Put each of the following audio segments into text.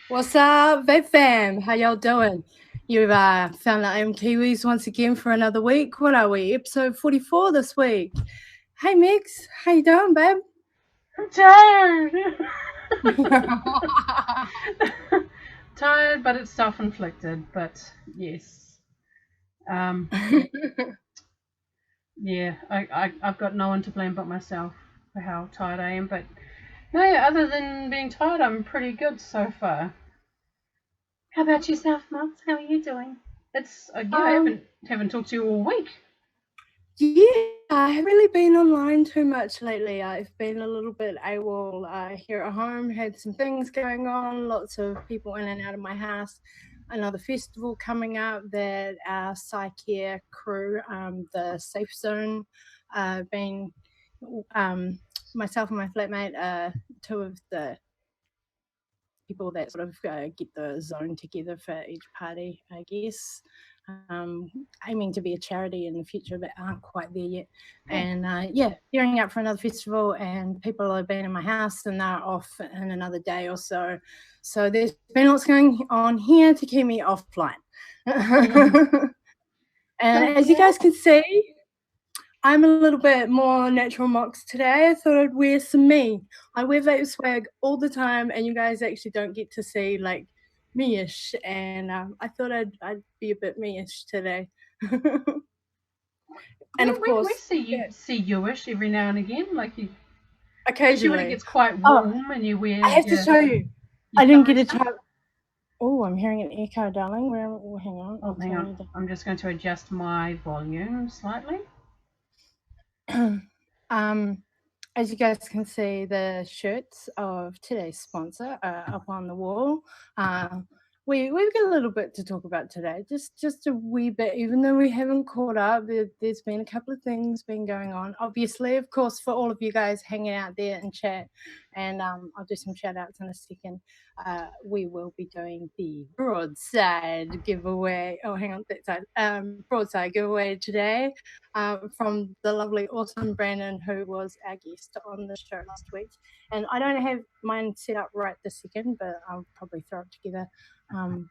What's up, Vape fam? How y'all doing? You've found the Ohm Kiwis once again for another week. What are we? Episode 44 this week. Hey, Mix. How you doing, babe? I'm tired. Tired, but it's self-inflicted. But yes, um, yeah, I've got no one to blame but myself for how tired I am. But no, other than being tired, I'm pretty good so far. How about yourself, Mox? How are you doing? It's yeah, I um, haven't talked to you all week. yeah, I haven't really been online too much lately. I've been a little bit AWOL here at home, had some things going on, lots of people in and out of my house. Another festival coming up that our Psycare crew, the Safe Zone, been um, myself and my flatmate, two of the people that sort of get the zone together for each party, I guess. Aiming to be a charity in the future, but aren't quite there yet. Oh, And yeah, gearing up for another festival, and people have been in my house and they're off in another day or so. So there's been lots going on here to keep me offline. And so as you yeah. guys can see, I'm a little bit more natural mox today. I thought I'd wear some me. I wear vape swag all the time, and you guys actually don't get to see like me-ish. And I thought I'd be a bit me-ish today. And of We course, see yeah, you-ish every now and again, like you, especially when it occasionally. gets quite Oh, warm and you wear I have to show you. your I didn't get summery a stuff. chance. Oh, I'm hearing an echo, darling. Where? Oh, hang on, Oh, I'll hang turn on. you I'm just going to adjust my volume slightly. down. As you guys can see, the shirts of today's sponsor are up on the wall. Uh, we've got a little bit to talk about today, just a wee bit. Even though we haven't caught up, there's been a couple of things been going on. Obviously, of course, for all of you guys hanging out there and chat, and I'll do some shout outs in a second. We will be doing the Broadside giveaway. Oh, hang on, that side. Broadside giveaway today from the lovely, awesome Brandon, who was our guest on the show last week. And I don't have mine set up right this second, but I'll probably throw it together um,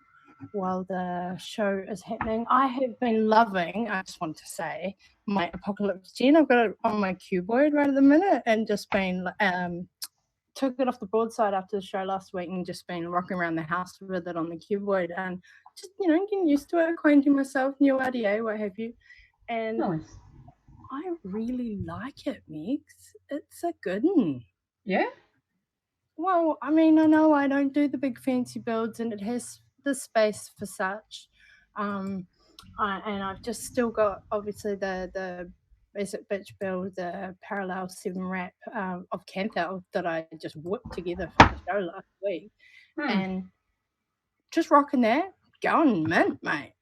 while the show is happening. I have been loving, I just want to say, my Apocalypse Gen. I've got it on my cuboid right at the minute and just been took it off the broadside after the show last week and just been rocking around the house with it on the cuboid and just, getting used to it, acquainting myself, new RDA, what have you. And Nice. I really like it, Mix. It's a good one. Yeah? Well, I mean, I know I don't do the big fancy builds, and it has the space for such. Um, and I've just still got obviously the basic bitch build, the parallel 7 wrap of Canthel that I just whipped together for the show last week, Hmm. and just rocking that, going mint, mate.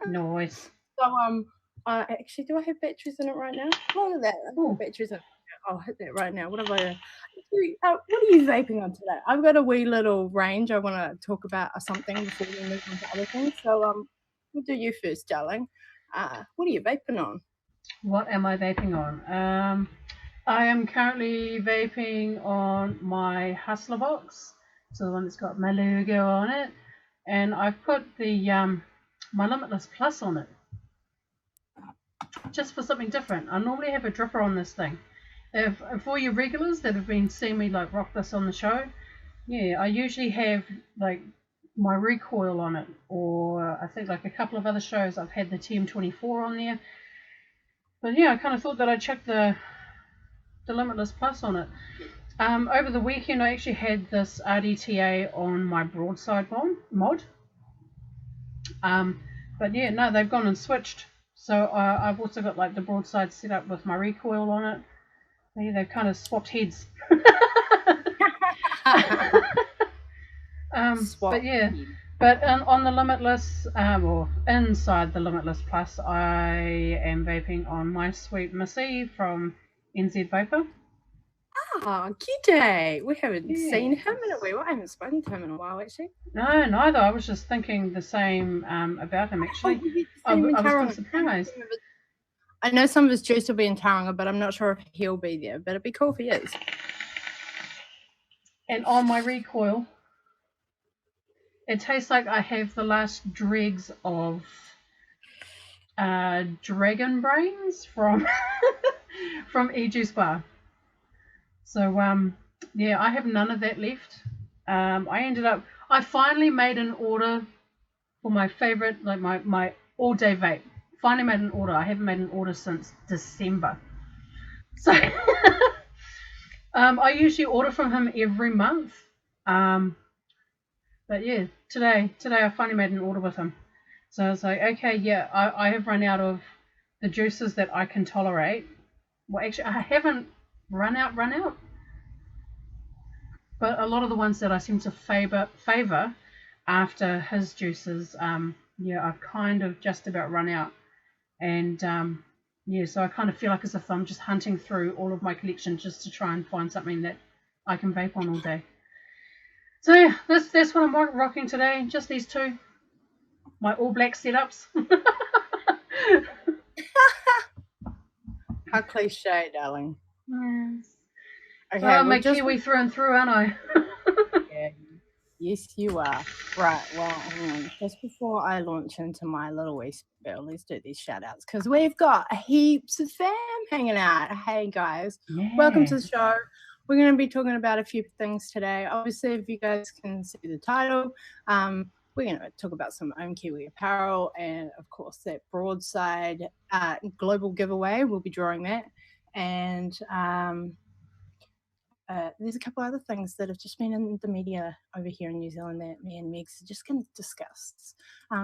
Nice. So actually, do I have batteries in it right now? Look at that, I've got Oh, batteries in it. I'll hit that right now. What have I? What are you vaping on today? I've got a wee little range. I want to talk about something before we move on to other things. So we'll do you first, darling. What are you vaping on? what am I vaping on? I am currently vaping on my Hustler box, so the one that's got my logo on it, and I've put the my Limitless Plus on it, just for something different. I normally have a dripper on this thing. If for your regulars that have been seeing me like rock this on the show, yeah, I usually have like my recoil on it, or I think like a couple of other shows I've had the TM24 on there. But yeah, I kind of thought that I'd check the Limitless Plus on it. Over the weekend, I actually had this RDTA on my Broadside mod. Um, but yeah, no, they've gone and switched. So I've also got like the Broadside set up with my recoil on it. Yeah, they've kind of swapped heads. But Swap. yeah, but on the Limitless, or inside the Limitless Plus, I am vaping on my Sweet Missy from NZ Vapor. Ah, G'day. We haven't seen him in a Yes. while. I haven't spoken to him in a while, actually. No, neither. I was just thinking the same about him Oh, actually. we get to see him in I was kind of Tauranga. surprised. I know some of his juice will be in Tauranga, but I'm not sure if he'll be there. But it'd be cool if he is. And on my recoil, It tastes like I have the last dregs of dragon brains from from E-Juice Bar. So yeah, I have none of that left. I finally made an order for my favorite, like my all day vape. Finally made an order. I haven't made an order since December. So I usually order from him every month. Um, but yeah, today I finally made an order with him. So I was like, okay, yeah, I have run out of the juices that I can tolerate. Well, actually, I haven't run out, but a lot of the ones that I seem to favor after his juices, yeah, I've kind of just about run out, and yeah, so I kind of feel like as if I'm just hunting through all of my collection just to try and find something that I can vape on all day. So yeah, that's what I'm rocking today. Just these two, my all black setups. How cliche, darling. Yes. Okay, I'm well, a Kiwi through and through, aren't I? yeah, yes, you are. Right, well, hang on. Just before I launch into my little wee spiel, let's do these shout outs because we've got heaps of fam hanging out. Hey, guys, welcome to the show. We're going to be talking about a few things today. Obviously, if you guys can see the title, we're going to talk about some Ohm Kiwi apparel and, of course, that Broadside global giveaway. We'll be drawing that. And there's a couple other things that have just been in the media over here in New Zealand that me and Megs are just going to discuss.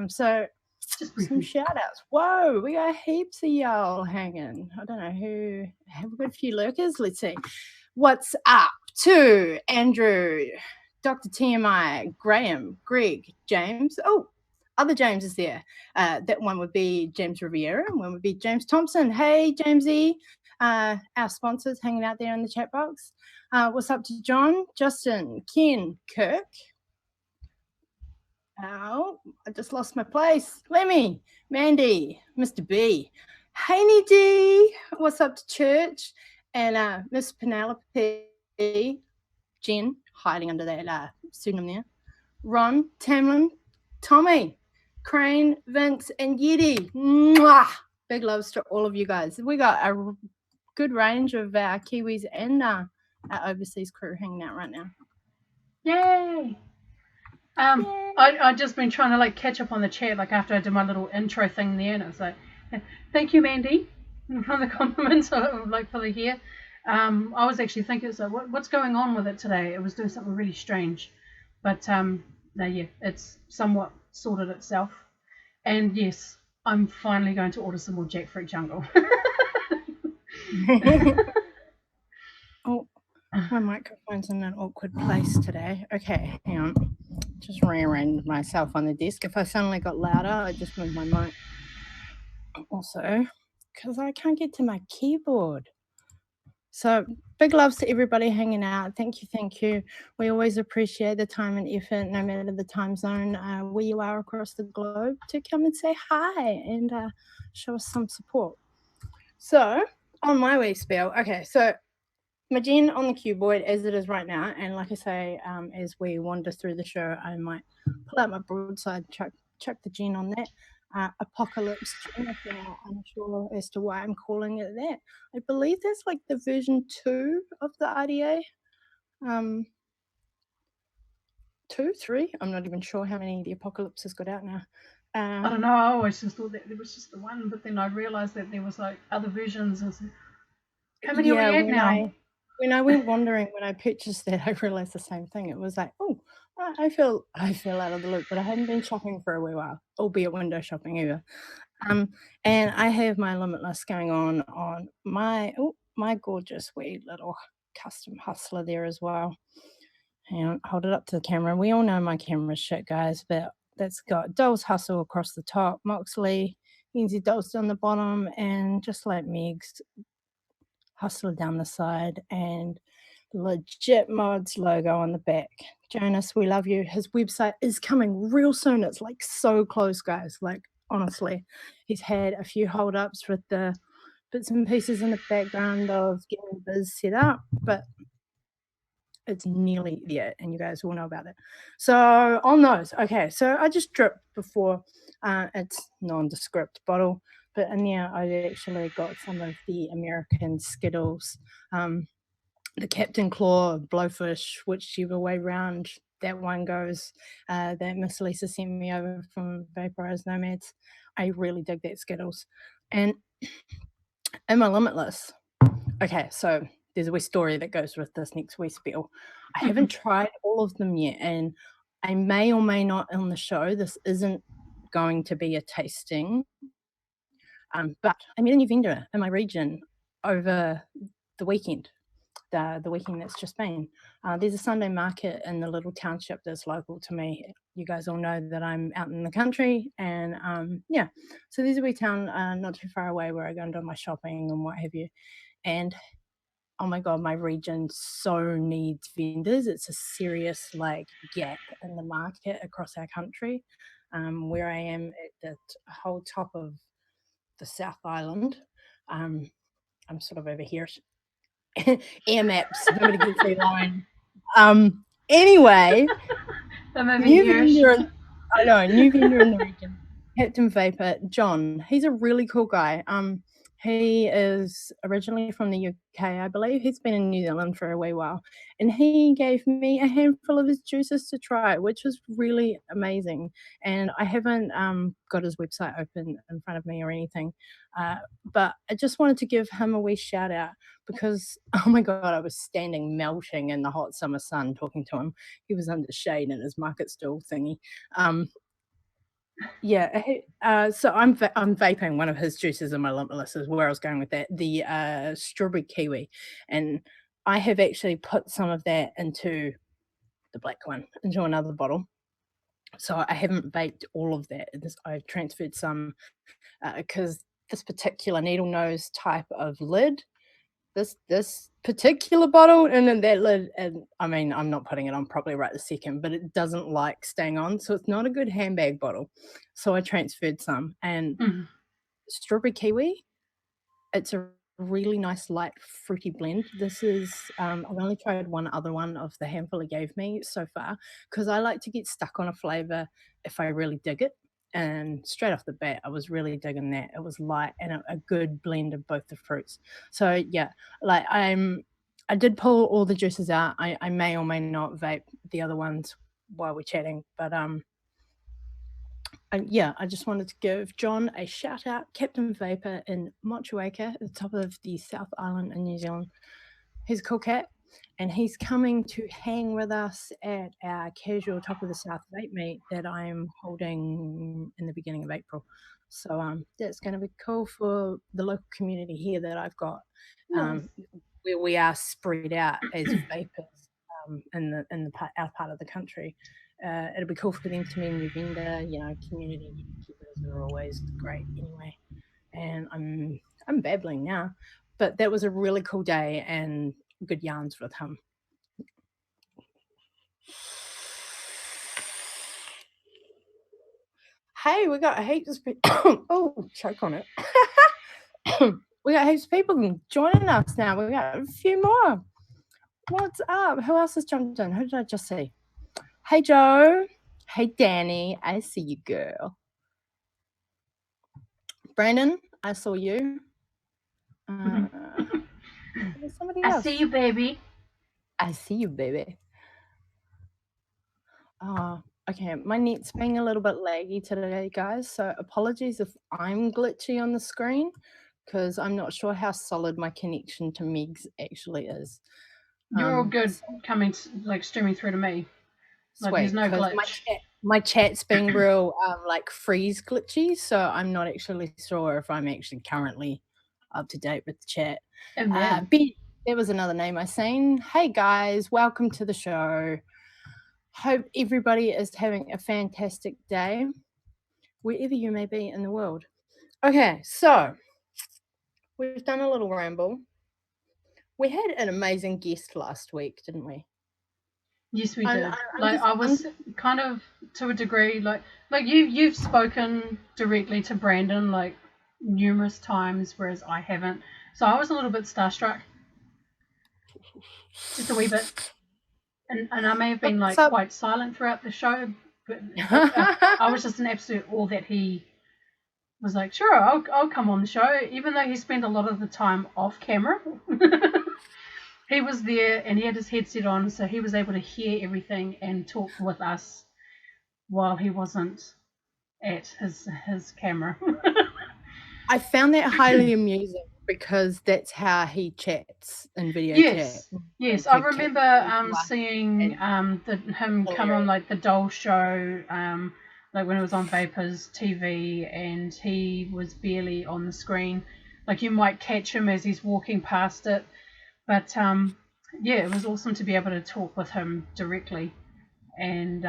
So some shout outs. Whoa, we got heaps of y'all hanging. I don't know who. Have we got a few lurkers? Let's see. What's up to Andrew, Dr. TMI, Graham, Greg, James. Oh, other James is there. That one would be James Riviera, and one would be James Thompson. Hey, Jamesy. Our sponsors hanging out there in the chat box. What's up to John, Justin, Ken, Kirk? Oh, I just lost my place. Lemmy, Mandy, Mr. B, Haney D. What's up to Church? And Miss Penelope, Jen, hiding under that pseudonym there. Ron, Tamlin, Tommy, Crane, Vince, and Yeti. Mwah! Big loves to all of you guys. We got a good range of Kiwis and our overseas crew hanging out right now. Yay! I've just been trying to like catch up on the chat like after I did my little intro thing there, and it's like, thank you, Mandy, for the compliments like for the hair. I was actually thinking, so what's going on with it today? It was doing something really strange, but no, yeah, it's somewhat sorted itself. And yes, I'm finally going to order some more Jackfruit Jungle. Oh, my microphone's in an awkward place today. Okay, hang on. Just rearranged myself on the desk. If I suddenly got louder, I just moved my mic. Also, because I can't get to my keyboard. So big loves to everybody hanging out. Thank you, thank you. We always appreciate the time and effort, no matter the time zone where you are across the globe, to come and say hi and show us some support. So on my wee spiel, okay, so my Gen on the keyboard as it is right now, and like I say, as we wander through the show, I might pull out my Broadside, chuck the Gen on that. Apocalypse Gen, if you're unsure as to why I'm calling it that. I believe that's like the version 2 of the RDA. 2, 3? I'm not even sure how many the Apocalypse has got out now. I don't know. I always just thought that there was just the one, but then I realised that there was like other versions. And so, how many are we at now? When I went wandering, when I purchased that, I realised the same thing. It was like, oh, I feel out of the loop, but I hadn't been shopping for a wee while, albeit window shopping either. And I have my Limitless going on my gorgeous wee little custom hustler there as well. Hang on, hold it up to the camera. We all know my camera's shit, guys, but that's got Doll's Hustle across the top, MOXLEY, NZ Dolls on the bottom, and just like Meg's Hustler down the side, and Legit Mods logo on the back. Jonas, we love you. His website is coming real soon. It's like so close, guys. Like, honestly, he's had a few hold-ups with the bits and pieces in the background of getting biz set up, but it's nearly there, and you guys all know about it. So on those, okay, so I just dripped before. It's nondescript bottle, but in there I actually got some of the American Skittles, the Captain Claw, Blowfish, whichever way round that one goes. That Miss Lisa sent me over from Vaporized Nomads. I really dig that Skittles, and in my Limitless. Okay, so there's a wee story that goes with this next wee spiel. I haven't tried all of them yet, and I may or may not on the show. This isn't going to be a tasting, but I met a new vendor in my region over the weekend. The weekend that's just been. There's a Sunday market in the little township that's local to me. You guys all know that I'm out in the country, and yeah, so there's a wee town not too far away where I go and do my shopping and what have you. And oh my god, my region so needs vendors. It's a serious like gap in the market across our country. Where I am at the whole top of the South Island, I'm sort of over here. Air maps, nobody gets me line. Anyway, I'm over new here. vendor. I know, new vendor in the region. Captain Vapor, John. He's a really cool guy. He is originally from the UK, I believe. He's been in New Zealand for a wee while, and he gave me a handful of his juices to try, which was really amazing. And I haven't got his website open in front of me or anything, but I just wanted to give him a wee shout out because oh my god, I was standing melting in the hot summer sun talking to him. He was under shade in his market stall thingy. Um, yeah, so I'm vaping one of his juices in my Limitless is where I was going with that, the, strawberry kiwi, and I have actually put some of that into the black one, into another bottle. So I haven't vaped all of that. I've transferred some, because this particular needle nose type of lid, this particular bottle and then that lid, and I mean, I'm not putting it on properly right this second, but it doesn't like staying on, so it's not a good handbag bottle. So I transferred some, and Mhm. strawberry kiwi, it's a really nice light fruity blend. This is I've only tried one other one of the handful he gave me so far because I like to get stuck on a flavor if I really dig it. And straight off the bat, I was really digging that. It was light and a good blend of both the fruits. So yeah, like I did pull all the juices out. I may or may not vape the other ones while we're chatting, but yeah, I just wanted to give John a shout out, Captain Vapor in Motueka, at the top of the South Island in New Zealand. He's a cool cat, and he's coming to hang with us at our casual top of the South vape meet that I'm holding in the beginning of April. So that's going to be cool for the local community here that I've got, Nice. where we are spread out as vapors in the our part of the country. It'll be cool for them to meet a new vendor. You know, community keepers are always great anyway. And I'm babbling now, but that was a really cool day and good yarns with him. Hey, we got heaps of people. Oh, choke on it. We got heaps of people joining us now. We got a few more. What's up? Who else has jumped in? Who did I just see? Hey, Joe. Hey, Danny. I see you, girl. Brandon, I saw you. There's somebody I else. see you, baby. I see you, baby. Okay, my net's being a little bit laggy today, guys, so apologies if I'm glitchy on the screen because I'm not sure how solid my connection to Megs actually is. You're all good So coming, like, streaming through to me. Like, there's sweet, no because glitch. my chat's being real like freeze glitchy, so I'm not actually sure if I'm actually currently up to date with the chat. Oh, no. Ben, there was another name I seen. Hey guys, welcome to the show. Hope everybody is having a fantastic day, wherever you may be in the world. Okay, so we've done a little ramble. We had an amazing guest last week, didn't we? Yes, we I'm, did. I'm Like, just, I I'm was just, kind of, to a degree, like you've spoken directly to Brandon, like, numerous times, whereas I haven't. So I was a little bit starstruck. Just a wee bit. And I may have been like So quite silent throughout the show, but I was just an absolute awe that he was like, sure, I'll come on the show, even though he spent a lot of the time off camera. He was there and he had his headset on, so he was able to hear everything and talk with us while he wasn't at his camera. I found that highly amusing because that's how he chats in video chat. Yes, I To remember life seeing and him come on hilarious. like the Doll Show, like when it was on Vapors TV, and he was barely on the screen. Like you might catch him as he's walking past it, but yeah, it was awesome to be able to talk with him directly, and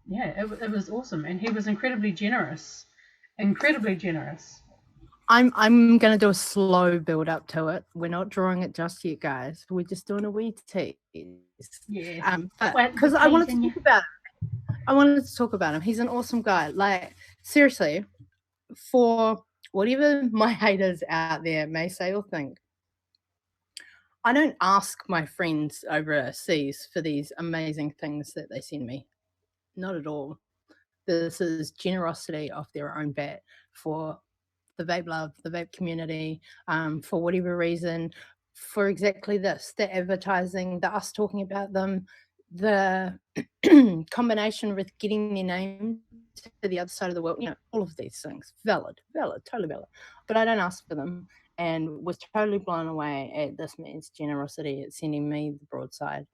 yeah, it was awesome, and he was incredibly generous, incredibly generous. I'm gonna do a slow build up to it. We're not drawing it just yet, guys. We're just doing a wee tease. Yes, But well, because the I wanted tease to in you. talk about him. I wanted to talk about him. He's an awesome guy. Like seriously, for whatever my haters out there may say or think, I don't ask my friends overseas for these amazing things that they send me. Not at all. This is generosity off their own bat for the vape love, the vape community, for whatever reason, for exactly this, the advertising, the us talking about them, the combination with getting their name to the other side of the world, all of these things, valid, totally valid. But I don't ask for them and was totally blown away at this man's generosity at sending me the broadside,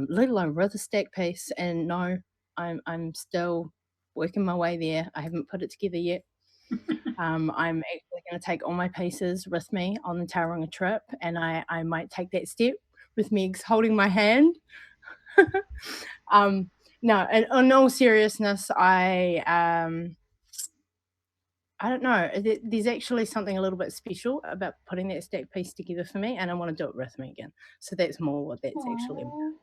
let alone with a stack piece. And no, I'm still working my way there. I haven't put it together yet. I'm actually going to take all my pieces with me on the Tauranga trip, and I might take that step with Megs holding my hand. No, and in all seriousness, I don't know. There's actually something a little bit special about putting that stack piece together for me, and I want to do it with me again. So that's more what that's actually about.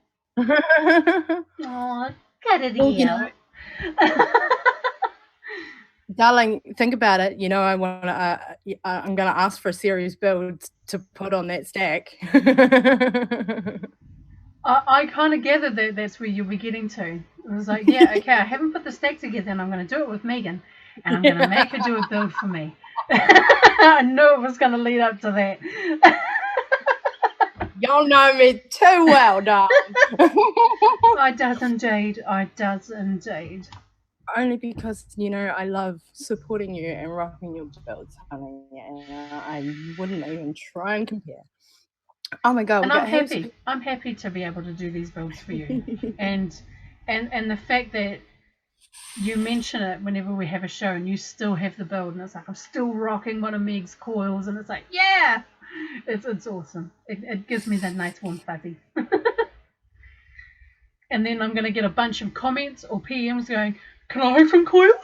Aww, cut it Well, out. darling, think about it. I want to. I'm going to ask for a series build to put on that stack. I kind of gathered that that's where you'll be getting to. It was like, yeah, okay, I haven't put the stack together, and I'm going to do it with Megan, and I'm going to make her do a build for me. I knew it was going to lead up to that. Y'all know me too well, darling. I does indeed. I does indeed. Only because I love supporting you and rocking your builds, honey, and I wouldn't even try and compare. Oh my god, And I'm happy. I'm happy to be able to do these builds for you, and the fact that you mention it whenever we have a show, and you still have the build, and it's like I'm still rocking one of Meg's coils, and it's like, yeah, it's awesome. It gives me that nice warm fuzzy. And then I'm going to get a bunch of comments or PMs going, "Can I have some coils?"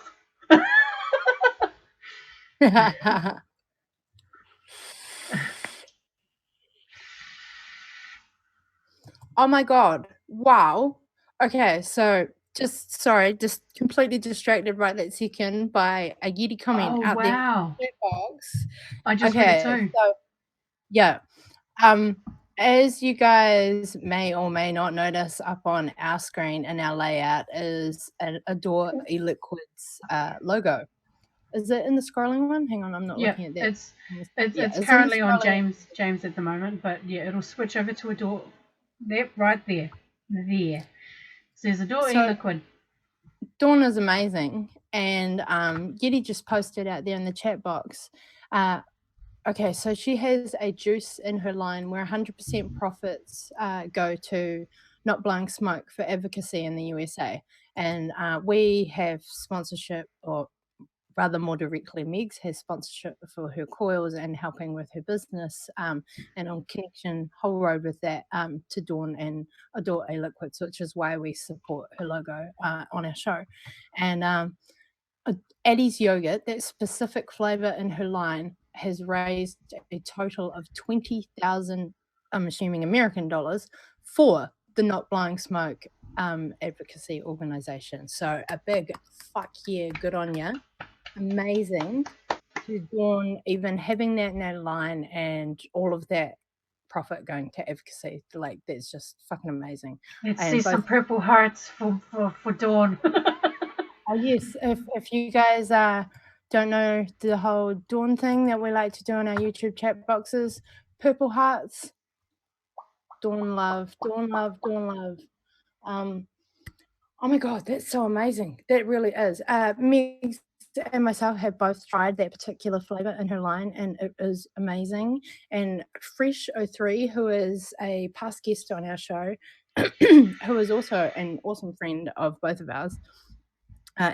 Oh my god! Wow. Okay, so just completely distracted right that second by a Yeti comment Oh out there in wow! the chat box. I just read it Okay, too. so yeah. As you guys may or may not notice, up on our screen and our layout is an Adore eLiquids logo. Is it in the scrolling one? Hang on, I'm not Yeah, looking at that. it's It's in the currently on scrolling. James at the moment, but yeah, it'll switch over to a door. Yep, right there. There. Says Adore So e-liquid. Dawn is amazing, and Yeti just posted out there in the chat box. Okay, so she has a juice in her line where 100% profits go to Not Blowing Smoke for advocacy in the USA. And we have sponsorship, or rather more directly, Megs has sponsorship for her coils and helping with her business, and on connection whole road with that to Dawn and Adore A-Liquids, which is why we support her logo on our show. And Addie's yogurt, that specific flavor in her line, has raised a total of 20,000, I'm assuming American dollars, for the Not Blowing Smoke advocacy organization. So a big fuck yeah, good on ya. Amazing to Dawn even having that in that line and all of that profit going to advocacy. Like that's just fucking amazing. Let's see And some both purple hearts for Dawn. yes, if you guys don't know the whole Dawn thing that we like to do in our YouTube chat boxes, purple hearts, Dawn love, Dawn love, Dawn love. Oh my god, that's so amazing. That really is. Megs and myself have both tried that particular flavor in her line, and it is amazing. And Fresh03, who is a past guest on our show, who is also an awesome friend of both of ours.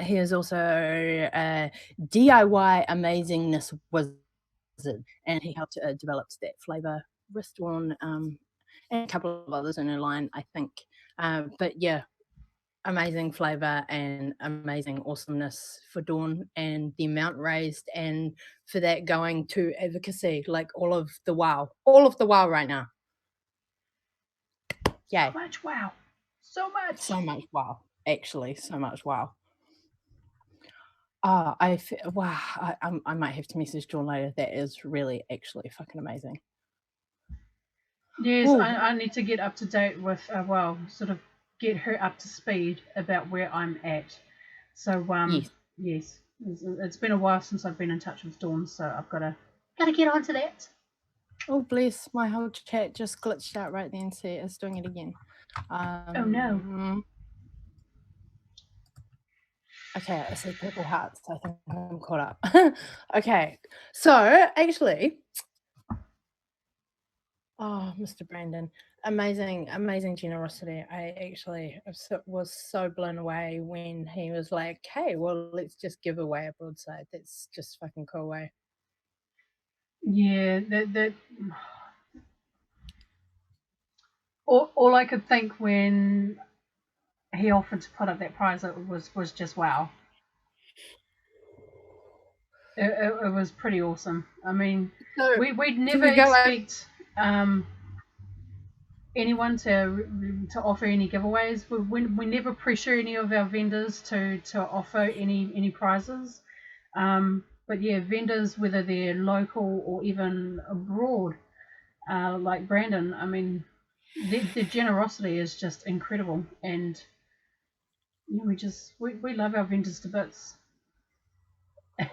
He is also a DIY amazingness wizard, and he helped develop that flavor, Wristworn, and a couple of others in her line, I think. But yeah, amazing flavor and amazing awesomeness for Dawn, and the amount raised, and for that going to advocacy, like all of the wow right now. Yay. So much wow. So much. So much wow. Actually, so much wow. Wow, I might have to message Dawn later. That is really actually fucking amazing. Yes, Ooh, I need to get up to date with, sort of get her up to speed about where I'm at. So, yes. yes, it's been a while since I've been in touch with Dawn, so I've gotta get onto that. Oh, bless, my whole chat just glitched out right then. See, it's doing it again. Oh no. Okay, I see purple hearts. I think I'm caught up. Okay, so actually, oh, Mr. Brandon, amazing, amazing generosity. I actually was so blown away when he was like, "Hey, well, let's just give away a broadside." That's just fucking cool way. Yeah, that all I could think when he offered to put up that prize was just wow. It was pretty awesome. I mean, So, we'd do never we go out? expect anyone to offer any giveaways. We never pressure any of our vendors to offer any prizes. But yeah, vendors, whether they're local or even abroad, like Brandon, I mean, the generosity is just incredible, and you know, we love our vendors to bits. So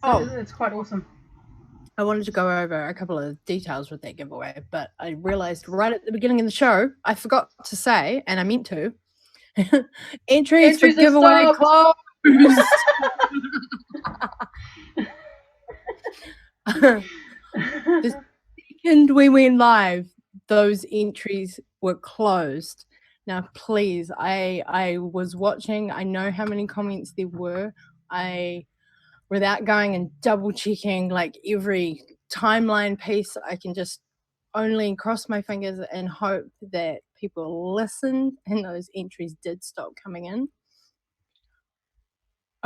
Oh, it's quite awesome. I wanted to go over a couple of details with that giveaway, but I realized right at the beginning of the show, I forgot to say, and I meant to, entries for Entries have giveaway stopped. closed. The second we went live, those entries were closed. Now, please, I was watching. I know how many comments there were. Without going and double checking like every timeline piece, I can just only cross my fingers and hope that people listened and those entries did stop coming in.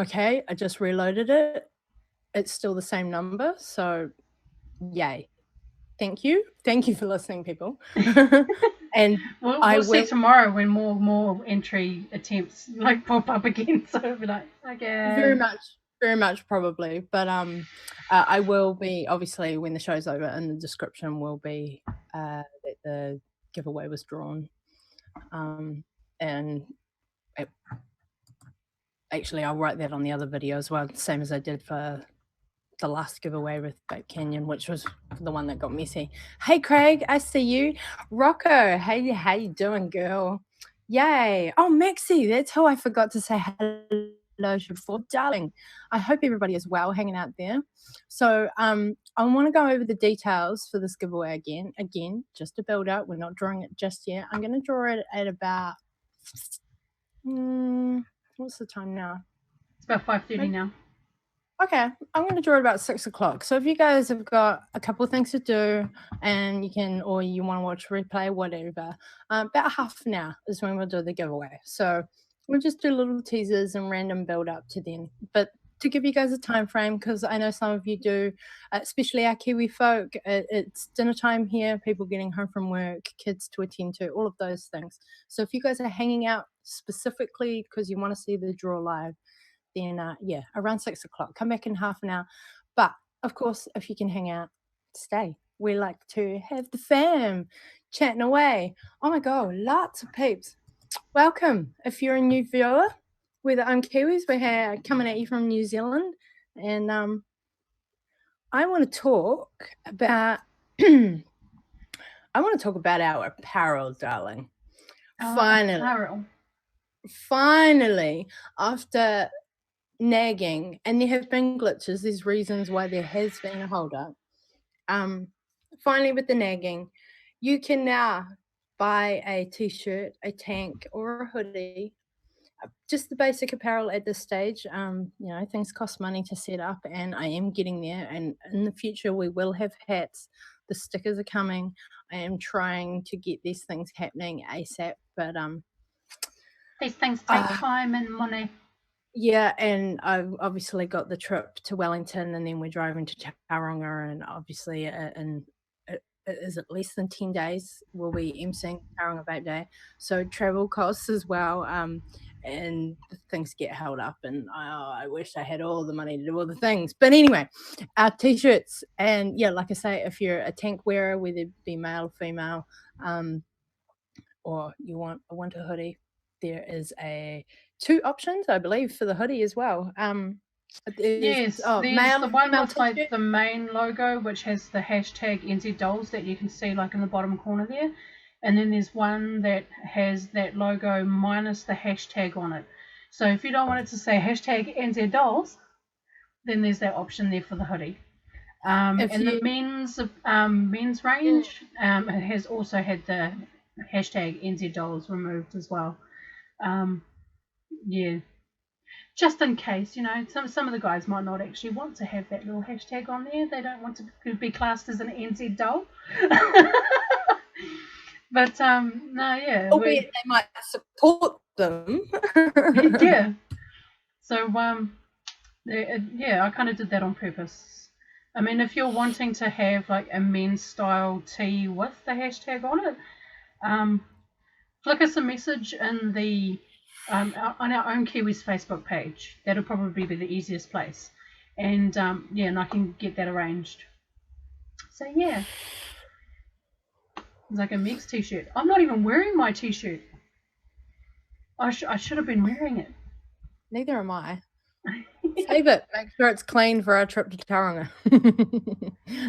Okay, I just reloaded it. It's still the same number, so yay. Thank you. Thank you for listening, people. And we'll see tomorrow when more entry attempts like pop up again. So it'll be like, okay. very much probably. But I will be, obviously, when the show's over, in the description will be that the giveaway was drawn. And actually, I'll write that on the other video as well, same as I did for the last giveaway with Babe Canyon, which was the one that got messy. Hey, Craig, I see you. Rocco, hey, how you doing, girl? Yay. Oh, Maxie, that's who I forgot to say hello to before. Darling, I hope everybody is well hanging out there. So I want to go over the details for this giveaway again. Again, just to build up. We're not drawing it just yet. I'm going to draw it at about, what's the time now? It's about 5:30 now. Okay, I'm going to draw it about 6 o'clock. So if you guys have got a couple of things to do and you can, or you want to watch replay, whatever, about half an hour is when we'll do the giveaway. So we'll just do little teasers and random build up to then. But to give you guys a time frame, because I know some of you do, especially our Kiwi folk, it's dinner time here, people getting home from work, kids to attend to, all of those things. So if you guys are hanging out specifically because you want to see the draw live, then around 6 o'clock, come back in half an hour. But of course, if you can hang out, to stay. We like to have the fam chatting away. Oh my god, lots of peeps. Welcome. If you're a new viewer, we're the Ohm Kiwis. We're here coming at you from New Zealand, and I want to talk about. I want to talk about our apparel, darling. Finally, Apparel. finally, after nagging, and there have been glitches. There's reasons why there has been a hold up. Finally, with the nagging, you can now buy a t-shirt, a tank, or a hoodie. Just the basic apparel at this stage. Things cost money to set up, and I am getting there. And in the future, we will have hats. The stickers are coming. I am trying to get these things happening ASAP, but These things take time and money. yeah, and I've obviously got the trip to Wellington, and then we're driving to Tauranga, and obviously, it is it less than 10 days we'll be emceeing Tauranga Vape Day, so travel costs as well, and things get held up, and I wish I had all the money to do all the things. But anyway, our t-shirts, and yeah, like I say, if you're a tank wearer, whether it be male or female, or you want a winter hoodie, there is two options, I believe, for the hoodie as well. Yes, there's male the and one female with like t-shirt. the main logo, which has the hashtag NZ Dolls that you can see like in the bottom corner there. And then there's one that has that logo minus the hashtag on it. So if you don't want it to say hashtag NZ Dolls, then there's that option there for the hoodie. If And the you men's mm, range it has also had the hashtag NZ Dolls removed as well. Yeah, just in case, some of the guys might not actually want to have that little hashtag on there. They don't want to be classed as an NZ doll. But no, yeah, albeit they might support them. yeah. So yeah, I kind of did that on purpose. I mean, if you're wanting to have like a men's style tee with the hashtag on it, flick us a message in the on our Ohm Kiwis Facebook page. That'll probably be the easiest place, and and I can get that arranged. So yeah, it's like a mix t-shirt. I'm not even wearing my t-shirt. I should have been wearing it. Neither am I. Save it. Make sure it's clean for our trip to Tauranga.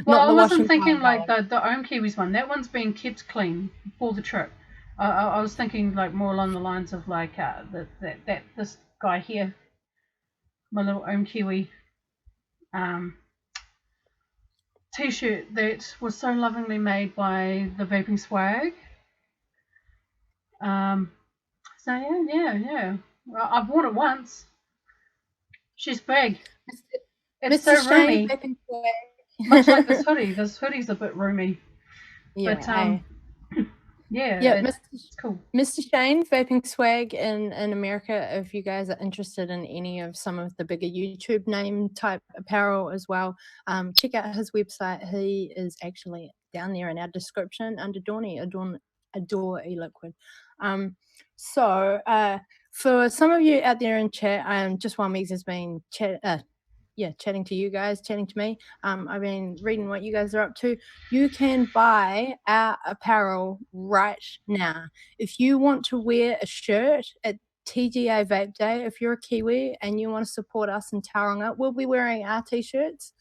Well, Not I the wasn't washing thinking time, like darling. the Ohm Kiwis one. That one's being kept clean for the trip. I was thinking like more along the lines of like that this guy here, my little Ohm Kiwi t-shirt that was so lovingly made by the Vaping Swag. So yeah. I've worn it once. She's big. It's Mr. so Shane, roomy. Vaping Much like this Swag. hoodie. This hoodie's a bit roomy. Yeah, But hey. yeah, Yeah, it's cool. Mr. Shane, Vaping Swag in America, if you guys are interested in any of some of the bigger YouTube name type apparel as well, check out his website. He is actually down there in our description under Dawny, Adore e-liquid. So for some of you out there in chat, just while Megs has been chatting to you guys, chatting to me. I've been reading what you guys are up to. You can buy our apparel right now. If you want to wear a shirt at TGA Vape Day, if you're a Kiwi and you want to support us in Tauranga, we'll be wearing our t-shirts.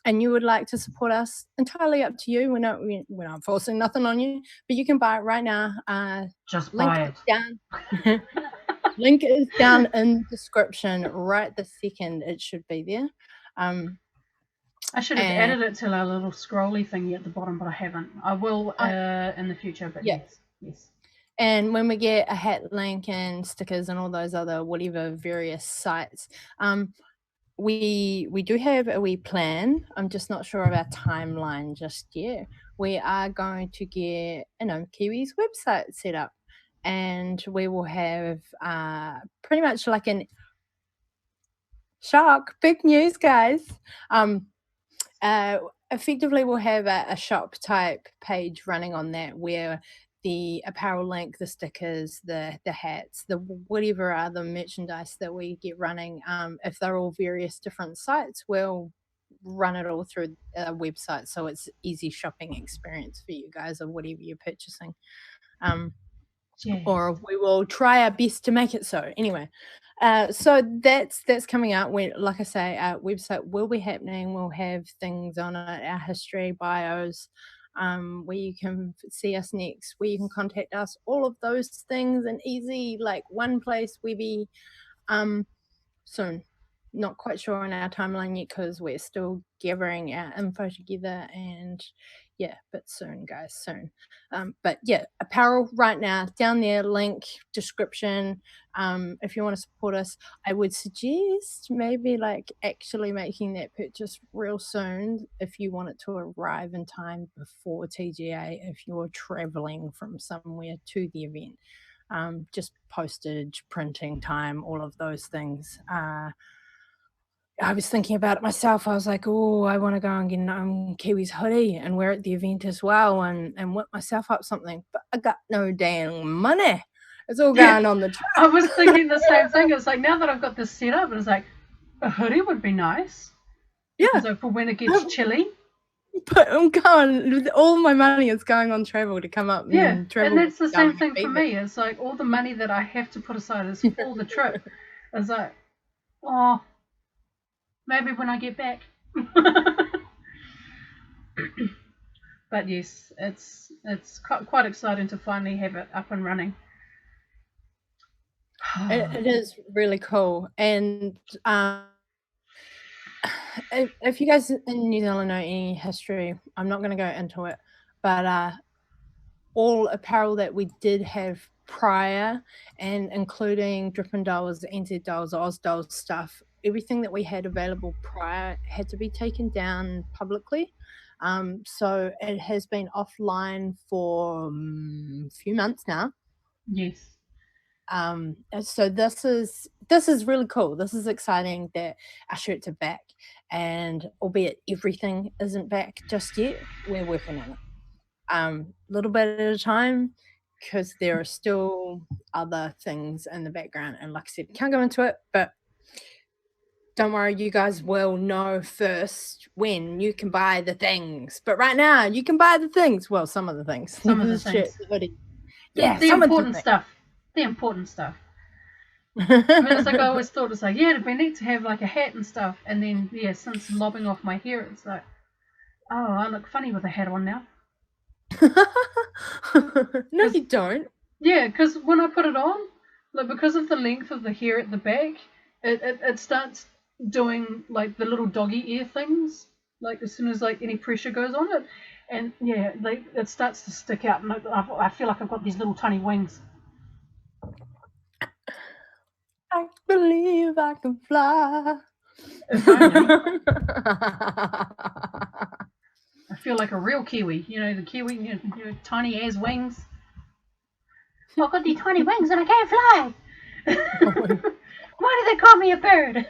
And you would like to support us, entirely up to you. We're not forcing nothing on you, but you can buy it right now. Just Link buy is it. down. Link is down in the description right this second. It should be there. I should have added it to our little scrolly thingy at the bottom, but I haven't. I will in the future, but yeah. Yes. And when we get a hat link and stickers and all those other whatever various sites, we do have a wee plan. I'm just not sure of our timeline just yet. We are going to get Kiwi's website set up, and we will have pretty much like an shock, big news, guys. Effectively, we'll have a shop type page running on that where the apparel link, the stickers, the hats, the whatever other merchandise that we get running, if they're all various different sites, we'll run it all through a website, so it's easy shopping experience for you guys or whatever you're purchasing. Um, Yeah. or we will try our best to make it so. Anyway, so that's coming out. When, like I say, our website will be happening. We'll have things on it, our history, bios, where you can see us next, where you can contact us, all of those things, and easy like one place, Webby. Um, Soon. Not quite sure on our timeline yet because we're still gathering our info together, and yeah, but soon, guys, soon. But yeah, apparel right now down there, link description. If you want to support us, I would suggest maybe like actually making that purchase real soon if you want it to arrive in time before TGA. If you're traveling from somewhere to the event, just postage, printing time, all of those things. I was thinking about it myself. I was like, oh, I want to go and get an Ohm Kiwis hoodie and wear it at the event as well and whip myself up something. But I got no dang money. It's all Yeah. going on the I was thinking the same thing. It's like now that I've got this set up, it's like a hoodie would be nice. yeah. So for when it gets chilly. But I'm going, all my money is going on travel to come up Yeah, and travel. and that's the same down thing for and be me. It's like all the money that I have to put aside is for the trip. It's like, oh, maybe when I get back. But yes, it's quite exciting to finally have it up and running. It is really cool. And if you guys in New Zealand know any history, I'm not going to go into it, but all apparel that we did have prior, and including Drippin' Dolls, NZ Dolls, Oz Dolls stuff, everything that we had available prior had to be taken down publicly. So it has been offline for a few months now. Yes. So this is really cool. This is exciting that our shirts are back, and albeit everything isn't back just yet, we're working on it. Little bit at a time, because there are still other things in the background, and like I said, can't go into it, but don't worry, you guys will know first when you can buy the things. But right now, you can buy the things. Well, some of the things. Some of the The shirt, things. the hoodie. Yeah, The some of the important things. stuff. The important stuff. I mean, it's like I always thought, it's like, yeah, it'd be neat to have like a hat and stuff. And then, yeah, since lobbing off my hair, it's like, oh, I look funny with a hat on now. No, you don't. Yeah, because when I put it on, like because of the length of the hair at the back, it starts doing like the little doggy ear things. Like as soon as like any pressure goes on it, and yeah, like it starts to stick out, and I feel like I've got these little tiny wings. I believe I can fly. If only. I feel like a real Kiwi. You know, the Kiwi, tiny ass wings. I've got these tiny wings and I can't fly. Why do they call me a bird?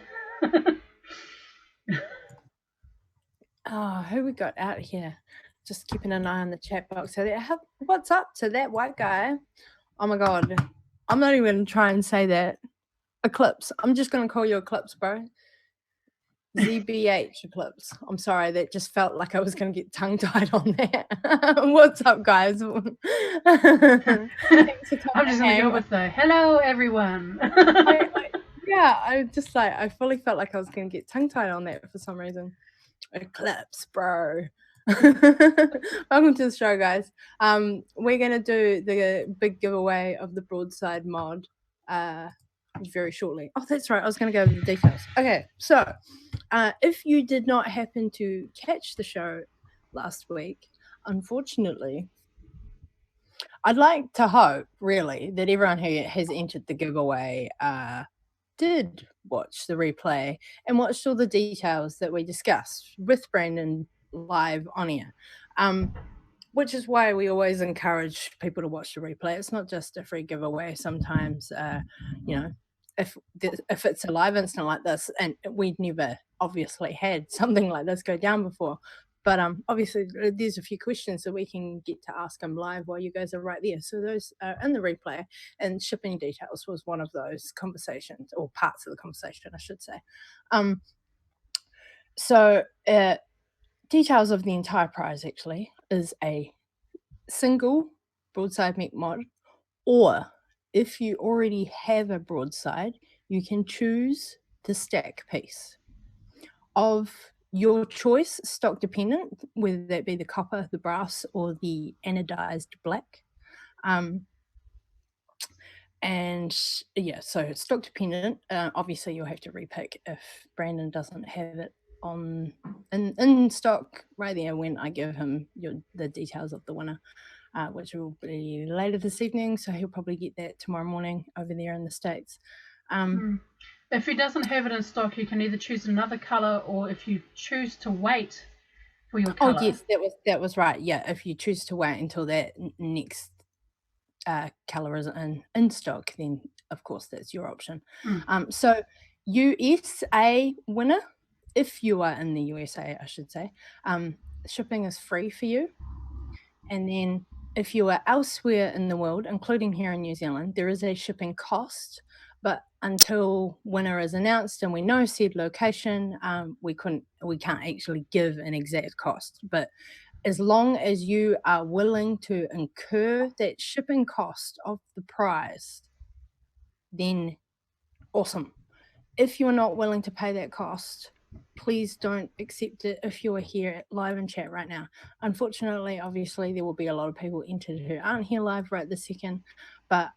Oh, who we got out here? Just keeping an eye on the chat box. So what's up to that white guy? Oh my god, I'm not even gonna try and say that. Eclipse. I'm just gonna call you Eclipse, bro. ZBH Eclipse. I'm sorry, that just felt like I was gonna get tongue tied on that. What's up, guys? I'm just gonna go with the hello, everyone. Yeah, I fully felt like I was gonna get tongue tied on that for some reason. Eclipse, bro. Welcome to the show, guys. We're gonna do the big giveaway of the Broadside mod very shortly. Oh, that's right. I was gonna go over the details. Okay, so if you did not happen to catch the show last week, unfortunately, I'd like to hope, really, that everyone who has entered the giveaway did watch the replay and watched all the details that we discussed with Brandon live on air. Which is why we always encourage people to watch the replay. It's not just a free giveaway. Sometimes, if it's a live instant like this, and we've never obviously had something like this go down before, but obviously there's a few questions that we can get to ask them live while you guys are right there. So those are in the replay, and shipping details was one of those conversations, or parts of the conversation, I should say. So, details of the entire prize actually is a single broadside mech mod, or if you already have a broadside, you can choose the stack piece of your choice, stock dependent, whether that be the copper, the brass, or the anodized black. And yeah, so stock dependent. Obviously, you'll have to repick if Brandon doesn't have it on in stock right there when I give him the details of the winner, which will be later this evening. So he'll probably get that tomorrow morning over there in the States. If he doesn't have it in stock, you can either choose another color, or if you choose to wait for your Oh color. yes, that was right. Yeah, if you choose to wait until that next color is in stock, then of course that's your option. So USA winner, if you are in the USA, I should say, shipping is free for you. And then if you are elsewhere in the world, including here in New Zealand, there is a shipping cost. But until winner is announced and we know said location, we can't actually give an exact cost. But as long as you are willing to incur that shipping cost of the prize, then awesome. If you're not willing to pay that cost, please don't accept it if you are here live in chat right now. Unfortunately, obviously, there will be a lot of people entered who aren't here live right this second, but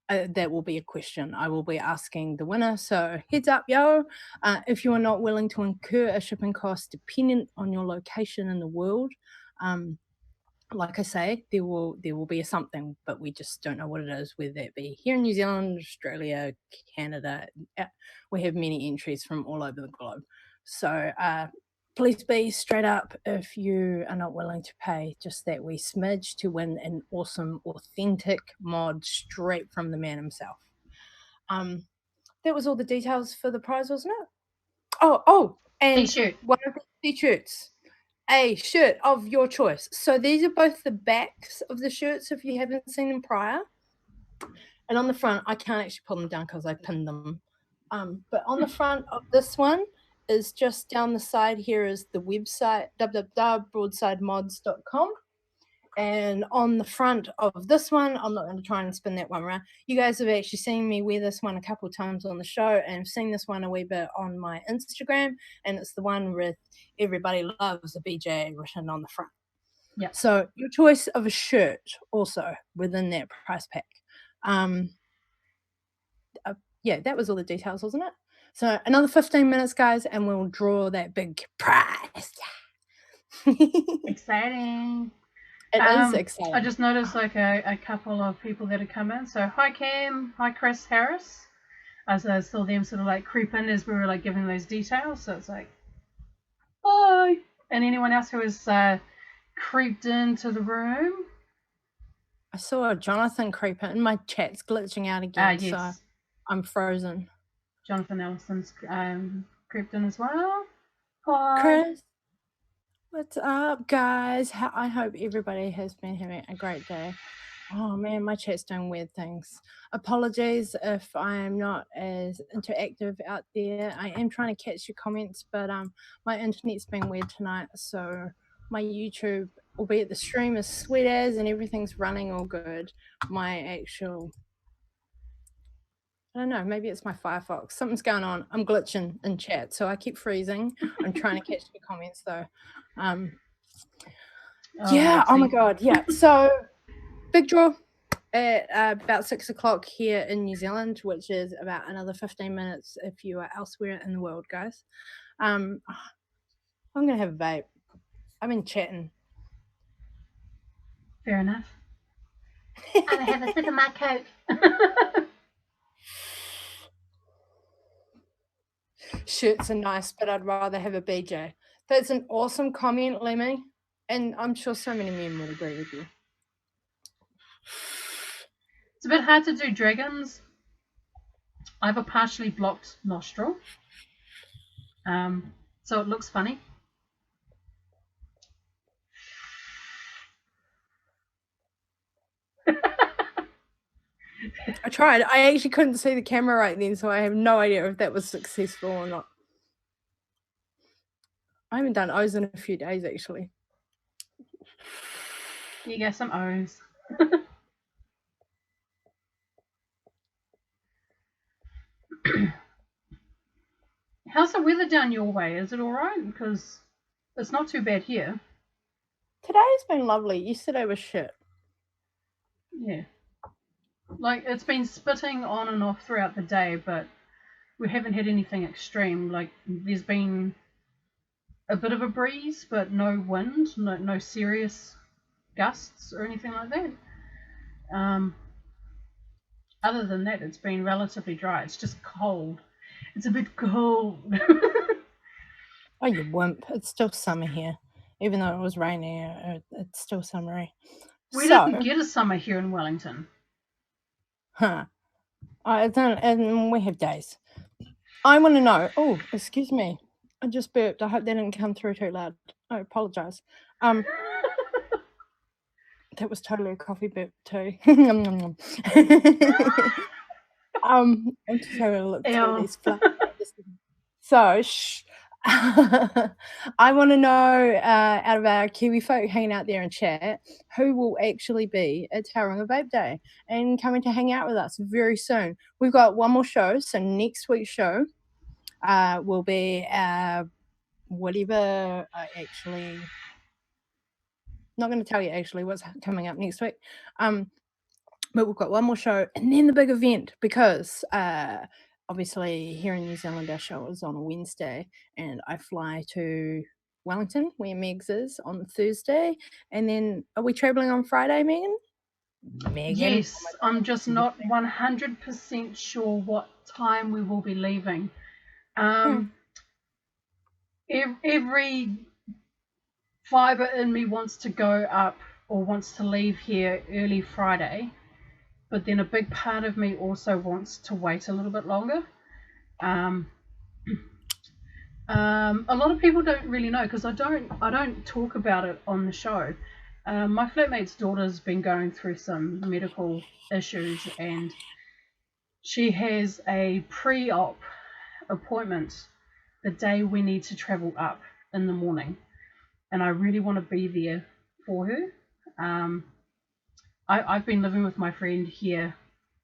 that will be a question I will be asking the winner. So heads up, yo, if you are not willing to incur a shipping cost dependent on your location in the world, like I say, there will be a something, but we just don't know what it is, whether that be here in New Zealand, Australia, Canada. We have many entries from all over the globe. So please be straight up if you are not willing to pay just that wee smidge to win an awesome, authentic mod straight from the man himself. That was all the details for the prize, wasn't it? Oh, and T-shirt. one of the t-shirts, a shirt of your choice. So these are both the backs of the shirts if you haven't seen them prior. And on the front, I can't actually pull them down because I pinned them. But on the front of this one is just down the side here is the website www.broadsidemods.com. And on the front of this one, I'm not going to try and spin that one around. You guys have actually seen me wear this one a couple of times on the show, and I've seen this one a wee bit on my Instagram, and it's the one with everybody loves a BJ written on the front. Yeah. So your choice of a shirt also within that price pack. Yeah, that was all the details, wasn't it? So another 15 minutes, guys, and we'll draw that big prize. Exciting. It is exciting. I just noticed like a couple of people that have come in. So hi Cam, hi Chris Harris. I saw them sort of like creep in as we were like giving those details. So it's like, hi. And anyone else who has creeped into the room. I saw Jonathan creep in. My chat's glitching out again, Yes. so I'm frozen. Jonathan Ellison's crept in as well. Hi. Chris, what's up, guys? I hope everybody has been having a great day. Oh man, my chat's doing weird things. Apologies if I am not as interactive out there. I am trying to catch your comments, but my internet's been weird tonight, so my YouTube, albeit the stream is sweet as and everything's running all good, my actual, I don't know, maybe it's my Firefox. Something's going on. I'm glitching in chat, so I keep freezing. I'm trying to catch your comments though. Yeah, oh my god, yeah. So big draw at about 6 o'clock here in New Zealand, which is about another 15 minutes if you are elsewhere in the world, guys. I'm gonna have a vape. I've been chatting. Fair enough. I'm gonna have a sip of my Coke. Shirts are nice, but I'd rather have a BJ. That's an awesome comment, Lemmy, and I'm sure so many men will agree with you. It's a bit hard to do dragons. I have a partially blocked nostril, so it looks funny. I tried. I actually couldn't see the camera right then, so I have no idea if that was successful or not. I haven't done O's in a few days, actually. You get some O's. How's the weather down your way? Is it all right? Because it's not too bad here. Today's been lovely. Yesterday was shit. Yeah. Like, it's been spitting on and off throughout the day, but we haven't had anything extreme. Like, there's been a bit of a breeze, but no wind, no serious gusts or anything like that. Other than that, it's been relatively dry. It's just cold. It's a bit cold. Oh, you wimp. It's still summer here. Even though it was raining, it's still summery. We So, didn't get a summer here in Wellington. and we have days. I want to know. Oh, excuse me. I just burped. I hope that didn't come through too loud. I apologize. That was totally a coffee burp too. I'm just having a look through these flowers. So, I want to know, out of our Kiwi folk hanging out there in chat, who will actually be at Tauranga Vape Day and coming to hang out with us very soon. We've got one more show, so next week's show will be whatever. Actually, not going to tell you actually what's coming up next week. But we've got one more show and then the big event because obviously here in New Zealand our show is on a Wednesday and I fly to Wellington where Megs is on Thursday, and then are we travelling on Friday, Megan? Yes, I'm just not 100% sure what time we will be leaving. Every fibre in me wants to go up or wants to leave here early Friday, but then a big part of me also wants to wait a little bit longer. A lot of people don't really know because I don't talk about it on the show. My flatmate's daughter's been going through some medical issues and she has a pre-op appointment the day we need to travel up in the morning, and I really want to be there for her. I've been living with my friend here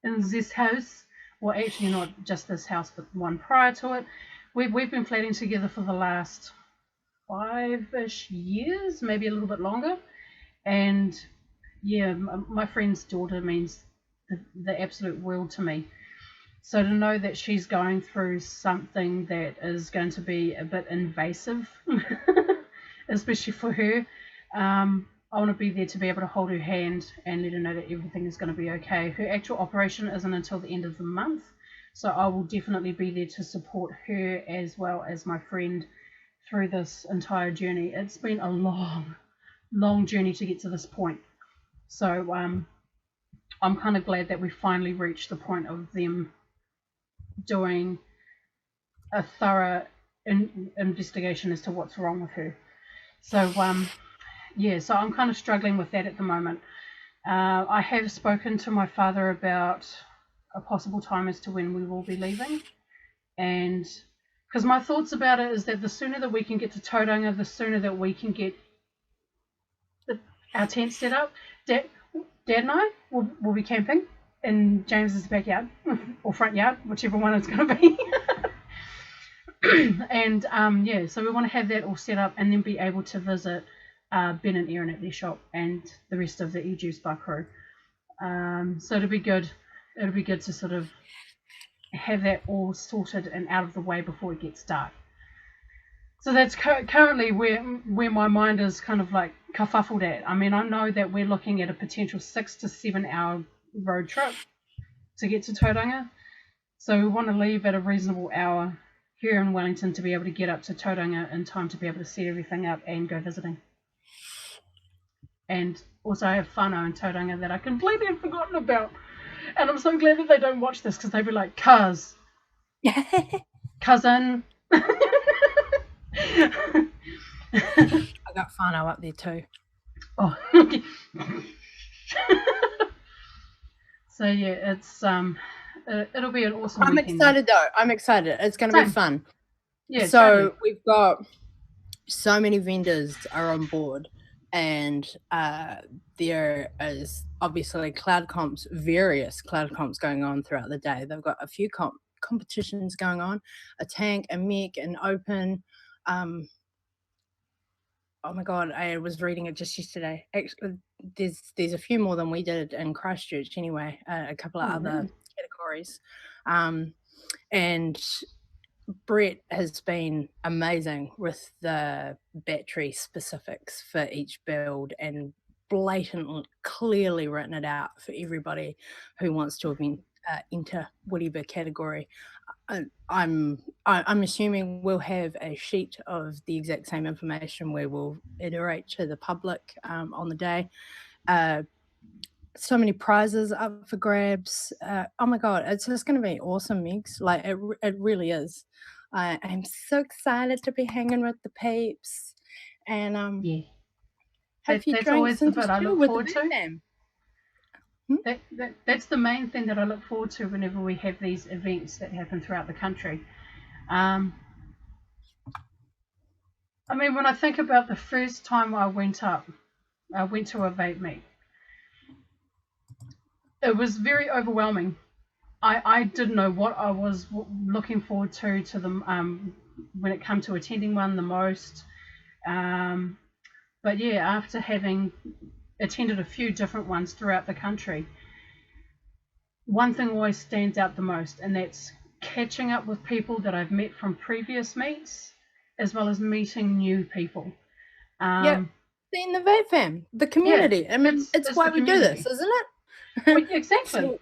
in this house. Well, actually not just this house, but one prior to it. We've been flatting together for the last 5-ish years, maybe a little bit longer. And yeah, my friend's daughter means the absolute world to me. So to know that she's going through something that is going to be a bit invasive, especially for her, I want to be there to be able to hold her hand and let her know that everything is going to be okay. Her actual operation isn't until the end of the month, so I will definitely be there to support her as well as my friend through this entire journey. It's been a long journey to get to this point. So I'm kind of glad that we finally reached the point of them doing a thorough investigation as to what's wrong with her. So yeah, so I'm kind of struggling with that at the moment. I have spoken to my father about a possible time as to when we will be leaving, and because my thoughts about it is that the sooner that we can get to Tauranga, the sooner that we can get our tent set up. Dad and I will be camping in James's backyard or front yard, whichever one it's going to be. And yeah, so we want to have that all set up and then be able to visit Ben and Erin at their shop and the rest of the E-Juice Bar crew. So it'll be good. It'll be good to sort of have that all sorted and out of the way before it gets dark. So that's currently where my mind is kind of like kerfuffled at. I mean, I know that we're looking at a potential 6 to 7 hour road trip to get to Tauranga. So we want to leave at a reasonable hour here in Wellington to be able to get up to Tauranga in time to be able to set everything up and go visiting. And also I have whānau in Tauranga that I completely had forgotten about. And I'm so glad that they don't watch this because they'd be like, cousin. I got whānau up there too. Oh, okay. So yeah, it's it'll be an awesome weekend. I'm excited though. I'm excited. It's going to be fun. Yeah. So totally. We've got so many vendors are on board, and there is obviously various cloud comps going on throughout the day. They've got a few competitions going on, a tank, a mech, an open. Um, oh my god, I was reading it just yesterday. Actually, there's a few more than we did in Christchurch anyway. A couple of Oh, other really? categories, and Brett has been amazing with the battery specifics for each build and blatantly, clearly written it out for everybody who wants to enter whatever category. I'm assuming we'll have a sheet of the exact same information where we'll iterate to the public on the day. So many prizes up for grabs. Oh my god, it's just going to be awesome, Megs. Like it really is. I'm so excited to be hanging with the peeps and Yeah. have a few That's drinks always the and bit just I chill look with the forward big to. fam. That's the main thing that I look forward to whenever we have these events that happen throughout the country. I mean, when I think about the first time I went to a vape meet, it was very overwhelming. I didn't know what I was looking forward to them when it came to attending one the most. But yeah, after having attended a few different ones throughout the country, one thing always stands out the most, and that's catching up with people that I've met from previous meets, as well as meeting new people. Yep. Seeing the vape fam, the Yeah, community. I mean, it's it's the why we do this, community. isn't Well, it? exactly. So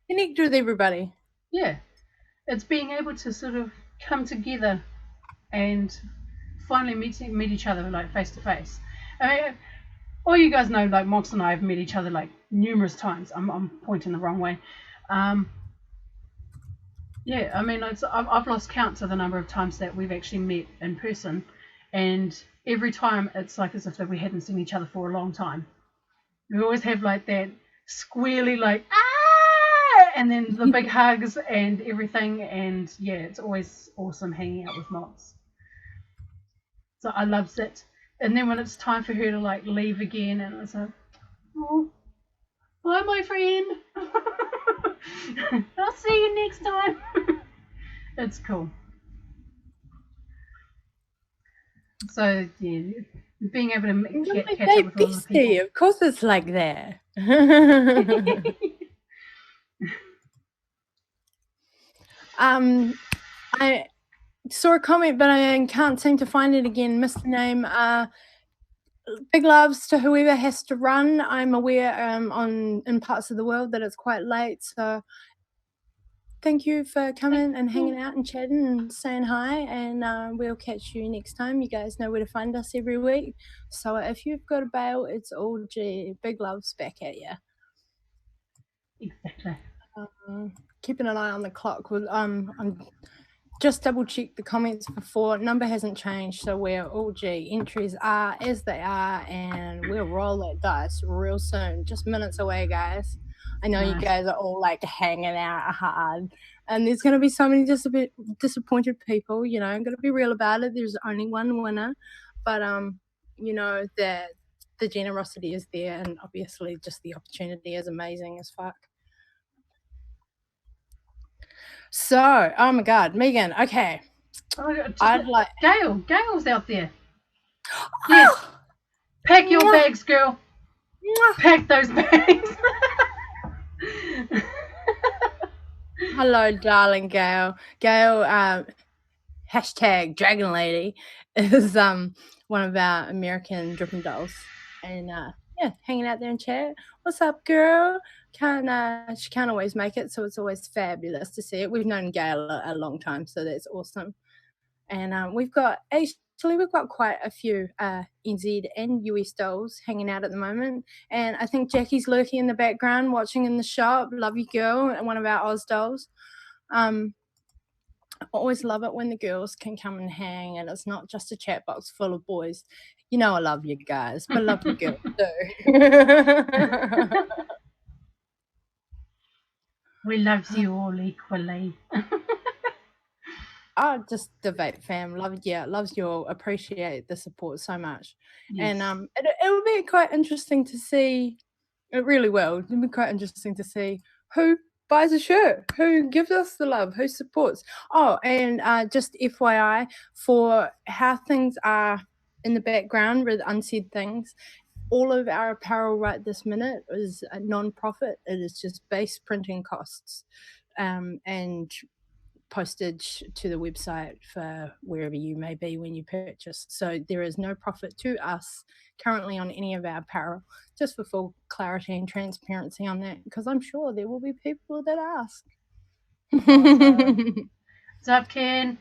connect with everybody. Yeah, it's being able to sort of come together and finally meet each other like face to face. I mean, all you guys know, like Mox and I have met each other like numerous times. I'm pointing the wrong way. Yeah, I mean, I've lost count to the number of times that we've actually met in person, and every time it's like as if that we hadn't seen each other for a long time. We always have like that squealy like ah, and then the big hugs and everything, and yeah, it's always awesome hanging out with Mox. So I loves it. And then when it's time for her to like leave again, and it's like, oh, bye, my friend. I'll see you next time. It's cool. So yeah, being able to My catch up vape with all of the bestie, people. of course it's like that. I saw a comment, but I can't seem to find it again. Missed the name. Big loves to whoever has to run. I'm aware in parts of the world that it's quite late, so thank you for coming and hanging out and chatting and saying hi. And we'll catch you next time. You guys know where to find us every week. So if you've got a bail, it's all G. Big loves back at you. Exactly. Keeping an eye on the clock. I'm just double checked the comments before. Number hasn't changed, so we're all G. Entries are as they are, and we'll roll that dice real soon. Just minutes away, guys. I know you Nice. guys are all like hanging out hard, and there's going to be so many disappointed people. You know, I'm going to be real about it. There's only one winner, but you know that the generosity is there, and obviously just the opportunity is amazing as fuck. So, oh my god, Megan. Okay, I'd like Gail's out there. Yes. Pack your bags, girl. Pack those bags. Hello, darling Gail. Gail, hashtag Dragon Lady, is one of our American dripping dolls, and yeah, hanging out there and chat. What's up, girl? She can't always make it, so it's always fabulous to see it. We've known Gail a long time, so that's awesome. And we've got quite a few NZ and US dolls hanging out at the moment. And I think Jackie's lurking in the background, watching in the shop. Love you, girl, and one of our Oz dolls. I always love it when the girls can come and hang, and it's not just a chat box full of boys. You know I love you guys, but love the girls too. We love you all equally. Just the vape fam, loves your appreciate the support so much, and Yes. it'll be quite interesting to see. It really will. It'll be quite interesting to see who buys a shirt, who gives us the love, who supports. Oh, and just FYI for how things are in the background with unsaid things. All of our apparel right this minute is a non-profit. It is just base printing costs, and postage to the website for wherever you may be when you purchase. So there is no profit to us currently on any of our apparel, just for full clarity and transparency on that, because I'm sure there will be people that ask. Awesome. What's up, Ken?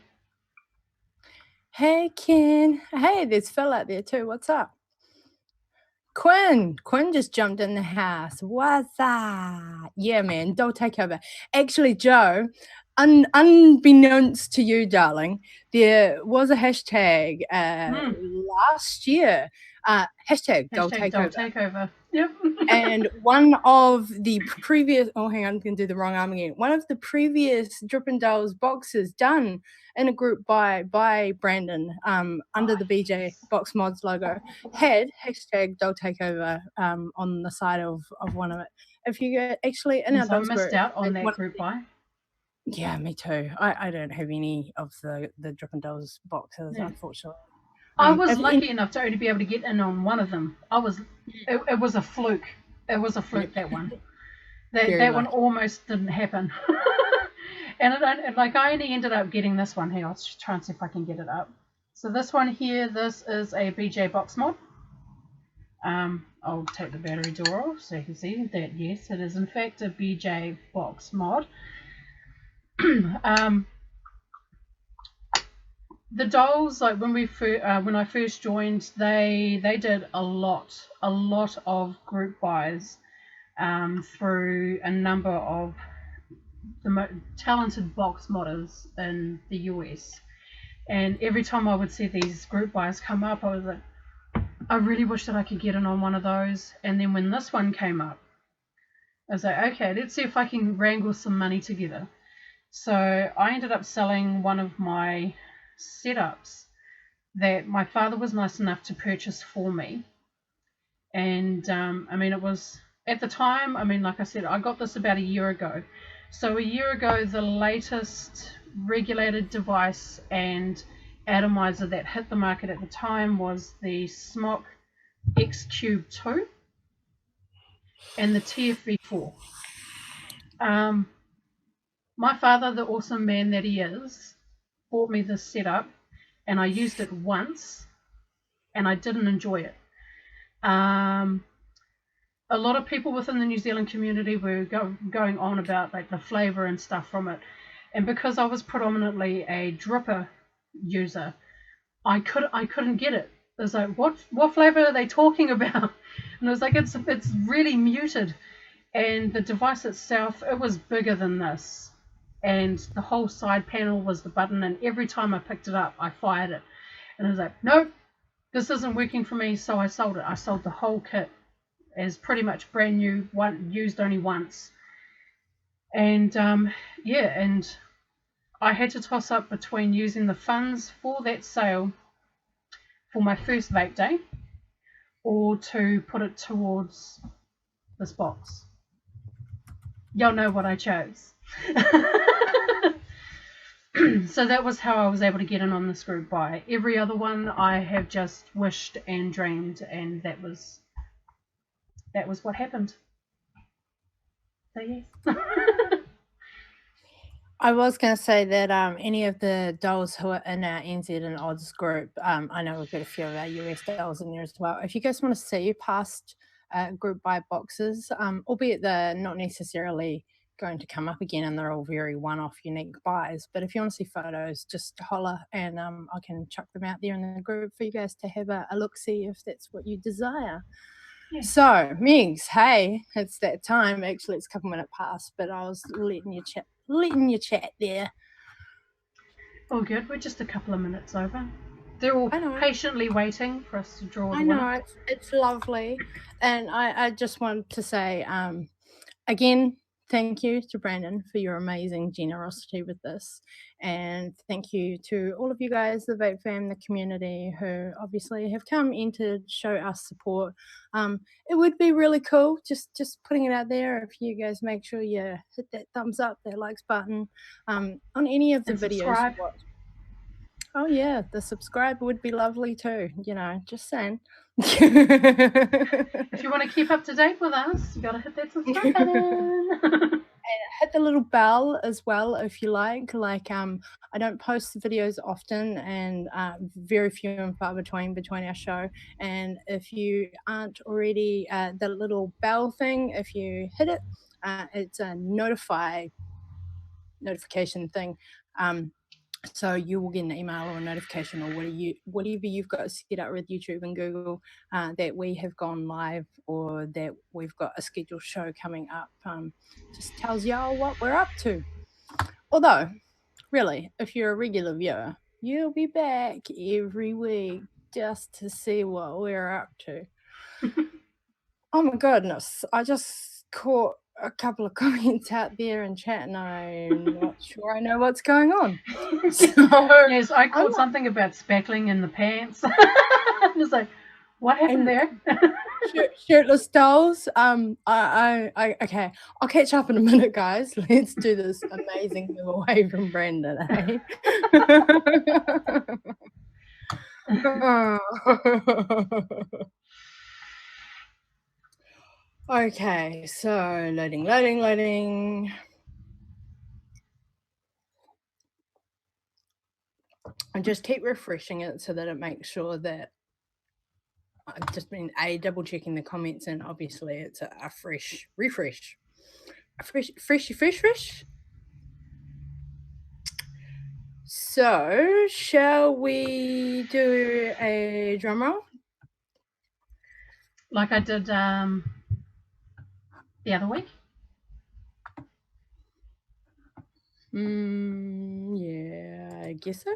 Hey, Ken. Hey, there's Phil out there too. What's up? Quinn just jumped in the house. What's up? Yeah, man, don't take over. Actually, Joe, unbeknownst to you, darling, there was a hashtag last year. Hashtag don't Hashtag take Doll over. Takeover. Yep. And one of the previous, oh, hang on, I'm going to do the wrong arm again. One of the previous Drip and Dolls boxes done in a group by Brandon under the BJ Box Mods logo had hashtag Doll Takeover on the side of one of it. If you get actually in our So I dolls missed group, out on that group buy. yeah, me too. I don't have any of the Drip and Dolls boxes, Yeah. unfortunately. I was lucky enough to only be able to get in on one of them. It was a fluke. It was a fluke, that one. That one almost didn't happen. and I only ended up getting this one here. I'll try and see if I can get it up. So this one here, this is a BJ box mod. I'll take the battery door off so you can see that yes, it is in fact a BJ box mod. The dolls, like when I first joined, they did a lot of group buys through a number of the talented box modders in the US. And every time I would see these group buys come up, I was like, I really wish that I could get in on one of those. And then when this one came up, I was like, okay, let's see if I can wrangle some money together. So I ended up selling one of my setups that my father was nice enough to purchase for me. And it was at the time, like I said, I got this about a year ago. So a year ago, the latest regulated device and atomizer that hit the market at the time was the SMOC X Cube 2 and the TFV4. My father, the awesome man that he is, bought me this setup, and I used it once, and I didn't enjoy it. A lot of people within the New Zealand community were going on about like the flavour and stuff from it, and because I was predominantly a dripper user, I couldn't get it. It was like, what flavour are they talking about? And I was like, it's really muted, and the device itself, it was bigger than this. And the whole side panel was the button, and every time I picked it up, I fired it. And I was like, nope, this isn't working for me, so I sold it. I sold the whole kit as pretty much brand new, used only once. And and I had to toss up between using the funds for that sale for my first vape day or to put it towards this box. Y'all know what I chose. So that was how I was able to get in on this group buy. Every other one I have just wished and dreamed, and that was what happened. So yes. I was going to say that any of the dolls who are in our NZ and Odds group, I know we've got a few of our US dolls in there as well. If you guys want to see past group buy boxes, albeit they're not necessarily going to come up again and they're all very one-off unique buys, but if you want to see photos, just holler and I can chuck them out there in the group for you guys to have a look-see if that's what you desire. Yeah. So Megs, hey, it's that time. Actually, it's a couple minutes past, but I was letting you chat there. All good. We're just a couple of minutes over. They're all patiently waiting for us to draw the winner. I know, it's lovely. And I just want to say, again, thank you to Brandon for your amazing generosity with this. And thank you to all of you guys, the Vape fam, the community, who obviously have come in to show us support. It would be really cool, just putting it out there, if you guys make sure you hit that thumbs up, that likes button on any of the And videos you subscribe. watch. Oh yeah, the subscribe would be lovely too, just saying. If you want to keep up to date with us, you gotta hit that subscribe button. Hit the little bell as well if you like. I don't post the videos often, and very few and far between our show. And if you aren't already the little bell thing, if you hit it, it's a notification thing. So you will get an email or a notification, or whatever you've got set up with YouTube and Google, that we have gone live or that we've got a scheduled show coming up. Just tells y'all what we're up to. Although, really, if you're a regular viewer, you'll be back every week just to see what we're up to. Oh my goodness, I just caught a couple of comments out there in chat and I'm not sure I know what's going on. So, yes, I caught something about spackling in the pants. I was like, what happened there? Shirtless dolls. Okay. I'll catch up in a minute, guys. Let's do this amazing giveaway from Brandon, eh? Okay, so loading. And just keep refreshing it so that it makes sure that I've just been double checking the comments, and obviously it's a fresh refresh. A fresh. So, shall we do a drum roll? Like I did the other week? Yeah, I guess so.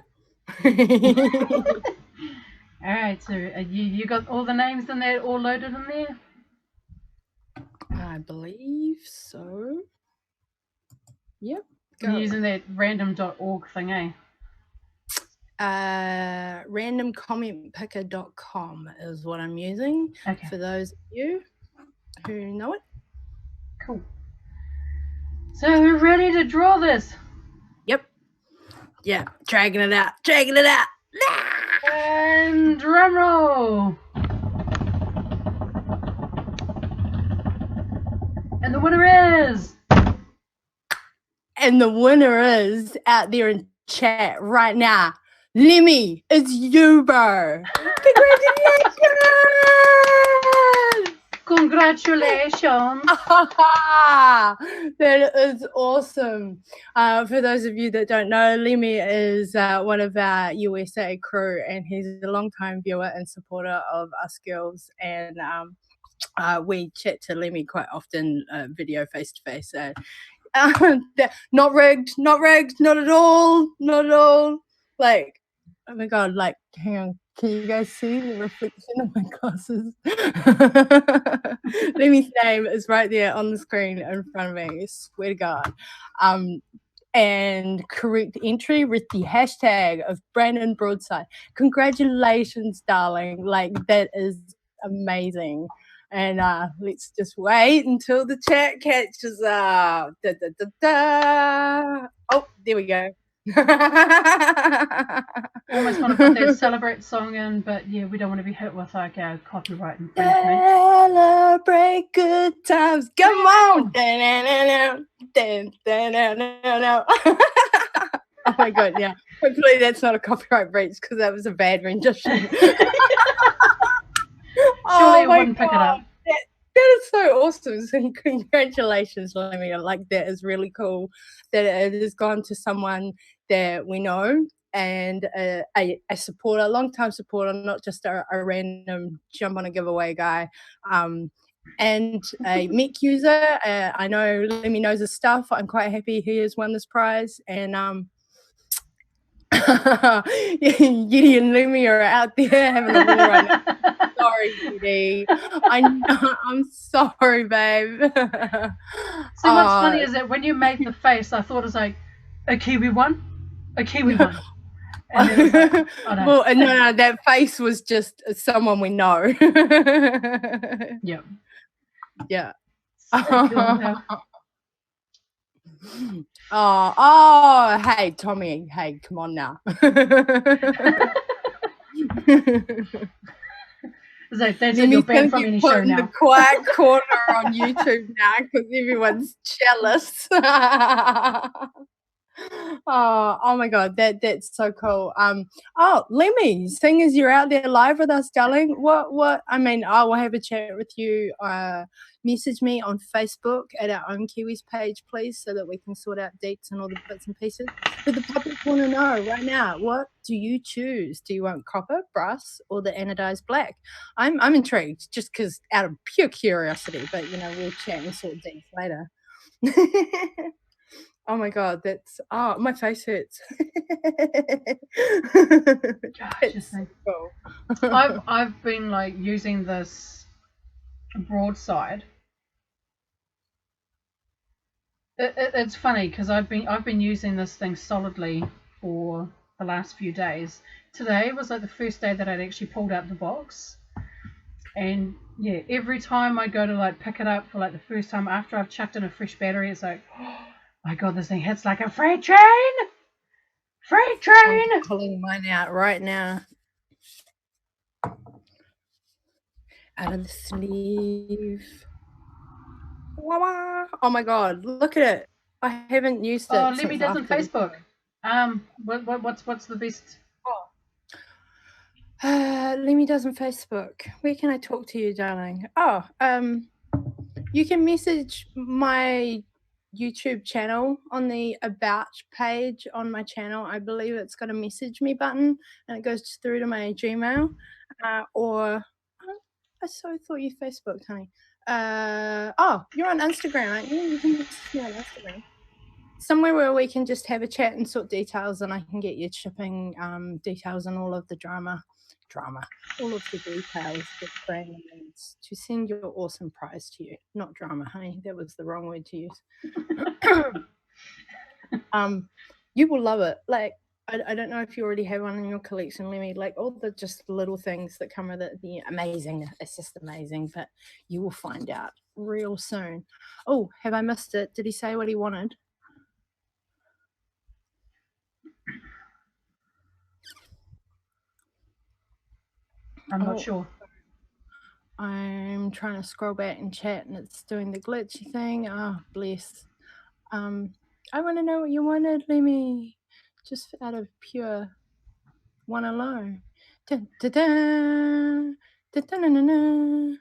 All right, so you got all the names in there, all loaded in there? I believe so. Yep. Go. You're using that random.org thing, eh? Randomcommentpicker.com is what I'm using, okay, for those of you who know it. Cool. So we're ready to draw this. Yep. Yeah, dragging it out. And drum roll. And the winner is out there in chat right now. Lemmy, it's you, bro. Congratulations. That is awesome. For those of you that don't know, Lemmy is one of our USA crew, and he's a long-time viewer and supporter of us girls. And we chat to Lemmy quite often, video face-to-face. Not rigged, not at all. Like, oh my god, like, hang on, can you guys see the reflection of my glasses? Lemmy's name is right there on the screen in front of me, I swear to god. And correct entry with the hashtag of Brandon Broadside. Congratulations, darling. Like, that is amazing. And let's just wait until the chat catches up. Oh, there we go. Almost want to put that Celebrate song in, but yeah, we don't want to be hit with like our copyright infringement. Celebrate good times. Come on. Oh my god, yeah. Hopefully that's not a copyright breach, because that was a bad rendition. Surely it wouldn't pick it up. That is so awesome. So congratulations, Lemmy. Like, that is really cool that it has gone to someone that we know, and a supporter, a long-time supporter, not just a random jump on a giveaway guy, and a MEC user. I know Lemmy knows his stuff. I'm quite happy he has won this prize, and Yeti and Lemmy are out there having a war right now. So sorry, Judy. I'm sorry, babe. See, what's funny is that when you made the face, I thought it was like a Kiwi one, a Kiwi one. And then it was like, oh no. Well, no, that face was just someone we know. Yep. Yeah. Oh, Oh, hey, Tommy. Hey, come on now. that's it. Lemmy's You're gonna banned from get any put show in the now. quiet corner on YouTube now because everyone's jealous. Oh my god, that's so cool. Oh, Lemmy, seeing as you're out there live with us, darling, what I mean, I will have a chat with you. Message me on Facebook at our Ohm Kiwis page, please, so that we can sort out dates and all the bits and pieces. But the public want to know right now, what do you choose? Do you want copper, brass, or the anodized black? I'm intrigued just because out of pure curiosity, but we'll chat and sort dates later. Oh my god, my face hurts. It's so cool. I've been like using this Broadside. It's funny because I've been using this thing solidly for the last few days. Today was like the first day that I'd actually pulled out the box, and yeah, every time I go to like pick it up for like the first time after I've chucked in a fresh battery, it's like, oh my god, this thing hits like a freight train! Freight train! I'm pulling mine out right now. Out of the sleeve. Oh my god, look at it. I haven't used it. Oh, since Lemmy doesn't after Facebook. What's the best? Lemmy doesn't Facebook. Where can I talk to you, darling? Oh, you can message my YouTube channel on the About page on my channel. I believe it's got a message me button and it goes through to my Gmail. Or I so thought you Facebooked, honey. You're on Instagram, aren't you? You can message me on Instagram. Somewhere where we can just have a chat and sort details, and I can get you shipping details and all of the drama, all of the details that Brandon needs to send your awesome prize to you. Not drama, honey. That was the wrong word to use. You will love it. Like, I don't know if you already have one in your collection, Lemmy. Like all the just little things that come with it, the amazing. It's just amazing, but you will find out real soon. Oh, have I missed it? Did he say what he wanted? I'm not sure. I'm trying to scroll back and chat, and it's doing the glitchy thing. Oh, bless. I want to know what you wanted, Lemmy. Just out of pure one alone. Dun, dun, dun, dun, dun, dun, dun, dun.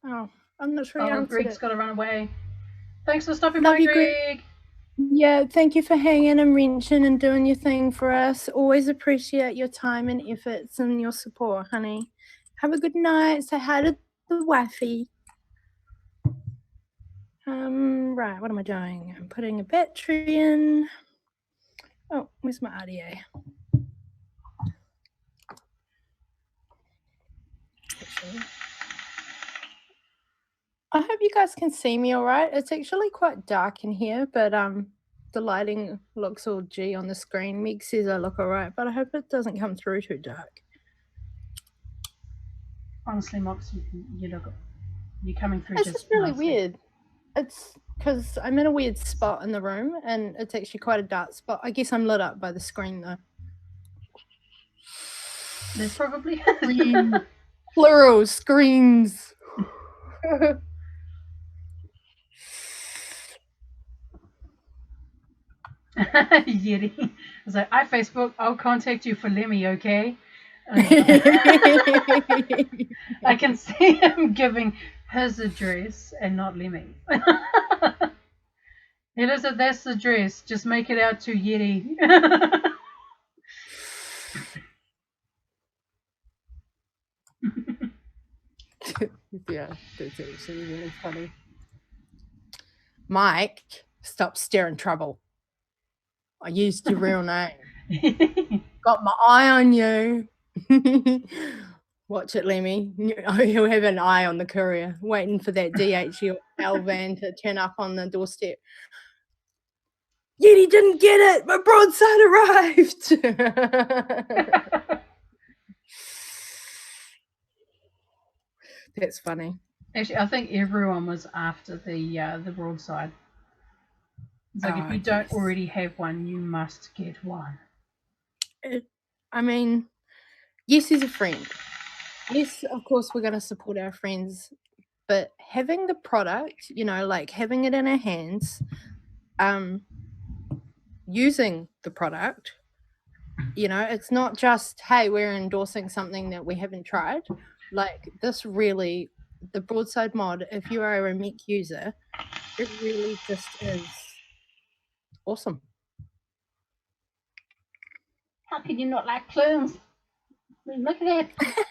Oh, I'm not sure you answered Greg's it. got to run away. Thanks for stopping Love by, you, Greg. Yeah, thank you for hanging and wrenching and doing your thing for us. Always appreciate your time and efforts and your support, honey. Have a good night. Say hi to the wifey. Right, what am I doing? I'm putting a battery in. Oh, where's my RDA? Actually, I hope you guys can see me all right. It's actually quite dark in here, but the lighting looks all G on the screen. Meg says I look all right, but I hope it doesn't come through too dark. Honestly, Mox, you're coming through. It's just really nicely. weird. It's because I'm in a weird spot in the room, and it's actually quite a dark spot. I guess I'm lit up by the screen, though. There's probably plural screens. Yeti. I was like, I Facebook. I'll contact you for Lemmy, okay? I can see him giving his address and not Lemmy. Elizabeth, that's the address. Just make it out to Yeti. Yeah, that's actually really funny. Mike, stop stirring trouble. I used your real name. Got my eye on you. Watch it, Lemmy. He'll have an eye on the courier, waiting for that DHL van to turn up on the doorstep. Yet he didn't get it. My broadside arrived. That's funny. Actually, I think everyone was after the broadside. It's like if you don't already have one, you must get one. I mean, yes, he's a friend. Yes, of course, we're going to support our friends, but having the product, like having it in our hands, using the product, it's not just, hey, we're endorsing something that we haven't tried. Like this really, the broadside mod, if you are a MEC user, it really just is awesome. How could you not like plumes? Look at that.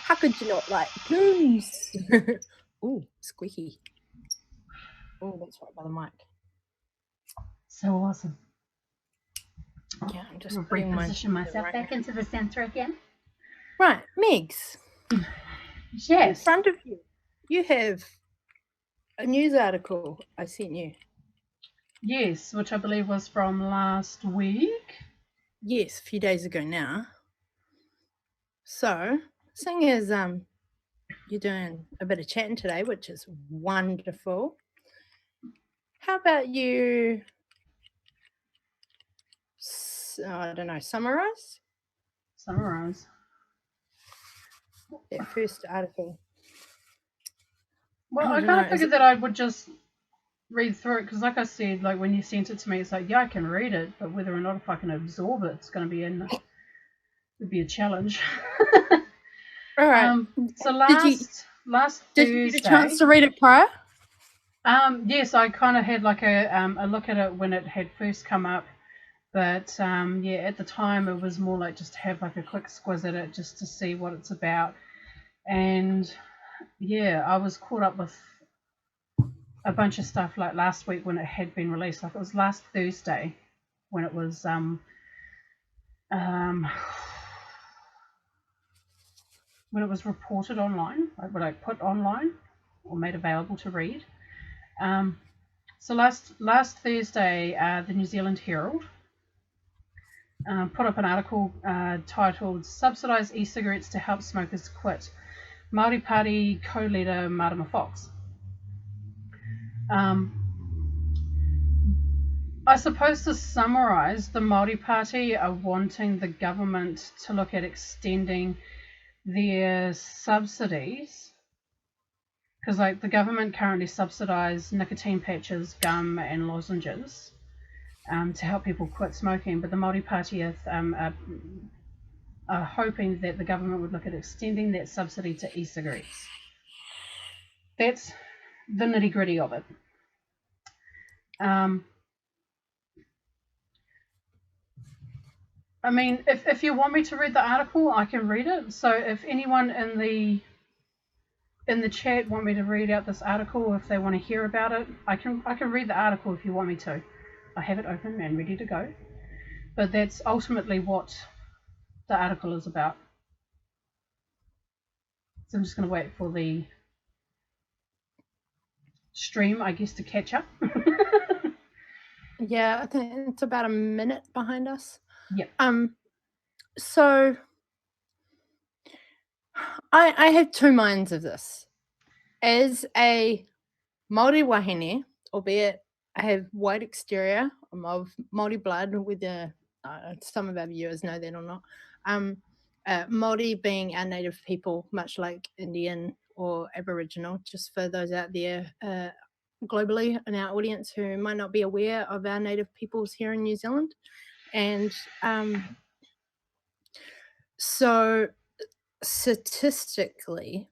How could you not like plumes? Ooh, squeaky. Oh, that's right by the mic. So awesome. Yeah, I'm just reposition myself back into the center again. Right, Megs. Yes. In front of you, you have a news article I sent you. Yes, which I believe was from last week. Yes, a few days ago now. So, seeing as you're doing a bit of chatting today, which is wonderful, how about you, I don't know, summarize that first article? Well, I kind of figured that I would just read through it because, like I said, like when you sent it to me, it's like, yeah, I can read it, but whether or not if I can absorb it, it's going to be would be a challenge. All right. So last Thursday, did you get a chance to read it prior? Yes, I kind of had like a look at it when it had first come up, but yeah, at the time it was more like just to have like a quick squiz at it just to see what it's about, and yeah, I was caught up with a bunch of stuff like last week when it had been released. Like it was last Thursday when it was when it was reported online, like when I put online or made available to read. So last Thursday, the New Zealand Herald put up an article titled "Subsidised E-cigarettes to help smokers quit." Māori Party co-leader Marama Fox. I suppose to summarise, the Māori Party are wanting the government to look at extending their subsidies, because like the government currently subsidise nicotine patches, gum and lozenges to help people quit smoking, but the Māori Party are hoping that the government would look at extending that subsidy to e-cigarettes. That's the nitty-gritty of it. I mean, if you want me to read the article, I can read it. So if anyone in the chat want me to read out this article, if they want to hear about it, I can read the article if you want me to. I have it open and ready to go. But that's ultimately what the article is about. So I'm just going to wait for the stream, I guess, to catch up. Yeah, I think it's about a minute behind us. Yep. So I have two minds of this. As a Māori wahine, albeit I have white exterior, I'm of Māori blood, whether some of our viewers know that or not. Māori being our native people, much like Indian or Aboriginal, just for those out there globally in our audience who might not be aware of our native peoples here in New Zealand. And so statistically,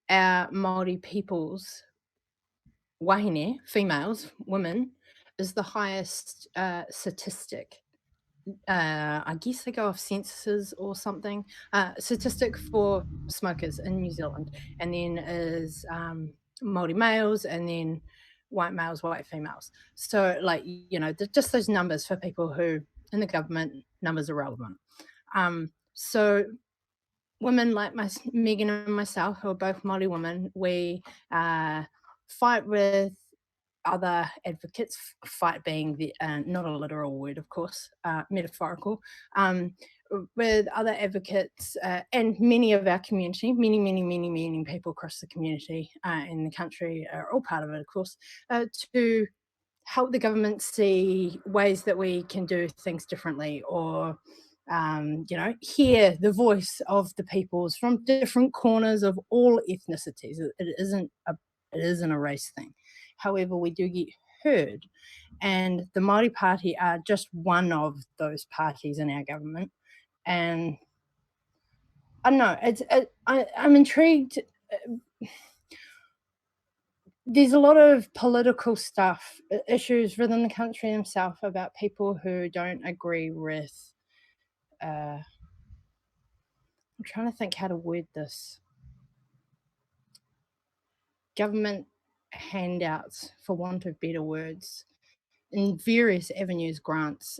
our Māori peoples, wahine, females, women, is the highest statistic. I guess they go off censuses or something. Statistic for smokers in New Zealand, and then is Māori males, and then white males, white females. So, like, just those numbers for people who in the government, numbers are relevant. So women like Megan and myself, who are both Māori women, we fight with other advocates, fight being the not a literal word, of course, metaphorical, with other advocates and many of our community, many people across the community in the country are all part of it, of course, to help the government see ways that we can do things differently, or hear the voice of the peoples from different corners of all ethnicities. It isn't a race thing. However, we do get heard, and the Māori Party are just one of those parties in our government. And I don't know, I'm intrigued. There's a lot of political stuff, issues within the country themselves about people who don't agree with. I'm trying to think how to word this. Government handouts, for want of better words, in various avenues, grants,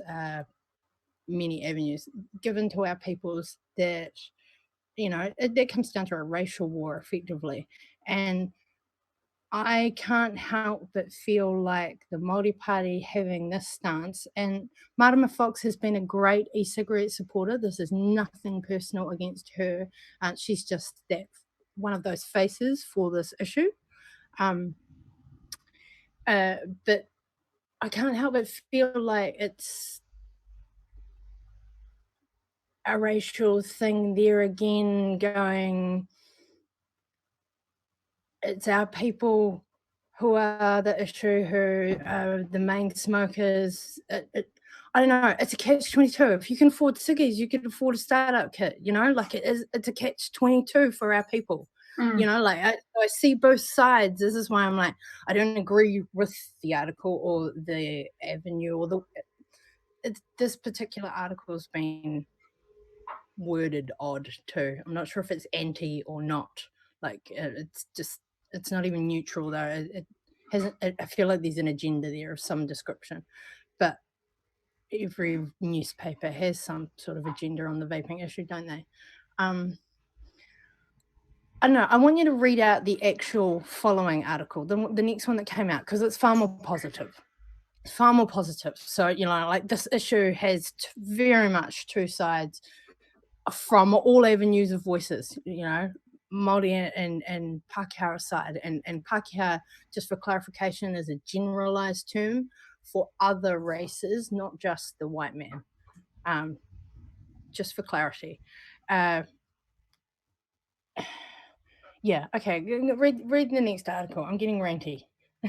many avenues given to our peoples that, that comes down to a racial war effectively. And I can't help but feel like the Māori Party having this stance, and Marama Fox has been a great e-cigarette supporter. This is nothing personal against her. She's just one of those faces for this issue. But I can't help but feel like it's a racial thing there again, going, it's our people who are the issue, who are the main smokers. I don't know, it's a catch-22. If you can afford ciggies, you can afford a startup kit, like it's a catch-22 for our people. Like I see both sides. This is why I'm like, I don't agree with the article or the avenue or this particular article has been worded odd too. I'm not sure if it's anti or not. Like it's not even neutral though. It hasn't. I feel like there's an agenda there of some description, but every newspaper has some sort of agenda on the vaping issue, don't they? I don't know. I want you to read out the actual following article, the next one that came out, because it's far more positive. It's far more positive. So, like this issue has very much two sides from all avenues of voices, Māori and Pākehā side. And Pākehā, just for clarification, is a generalized term for other races, not just the white man. Just for clarity. Yeah, okay. Read the next article. I'm getting ranty.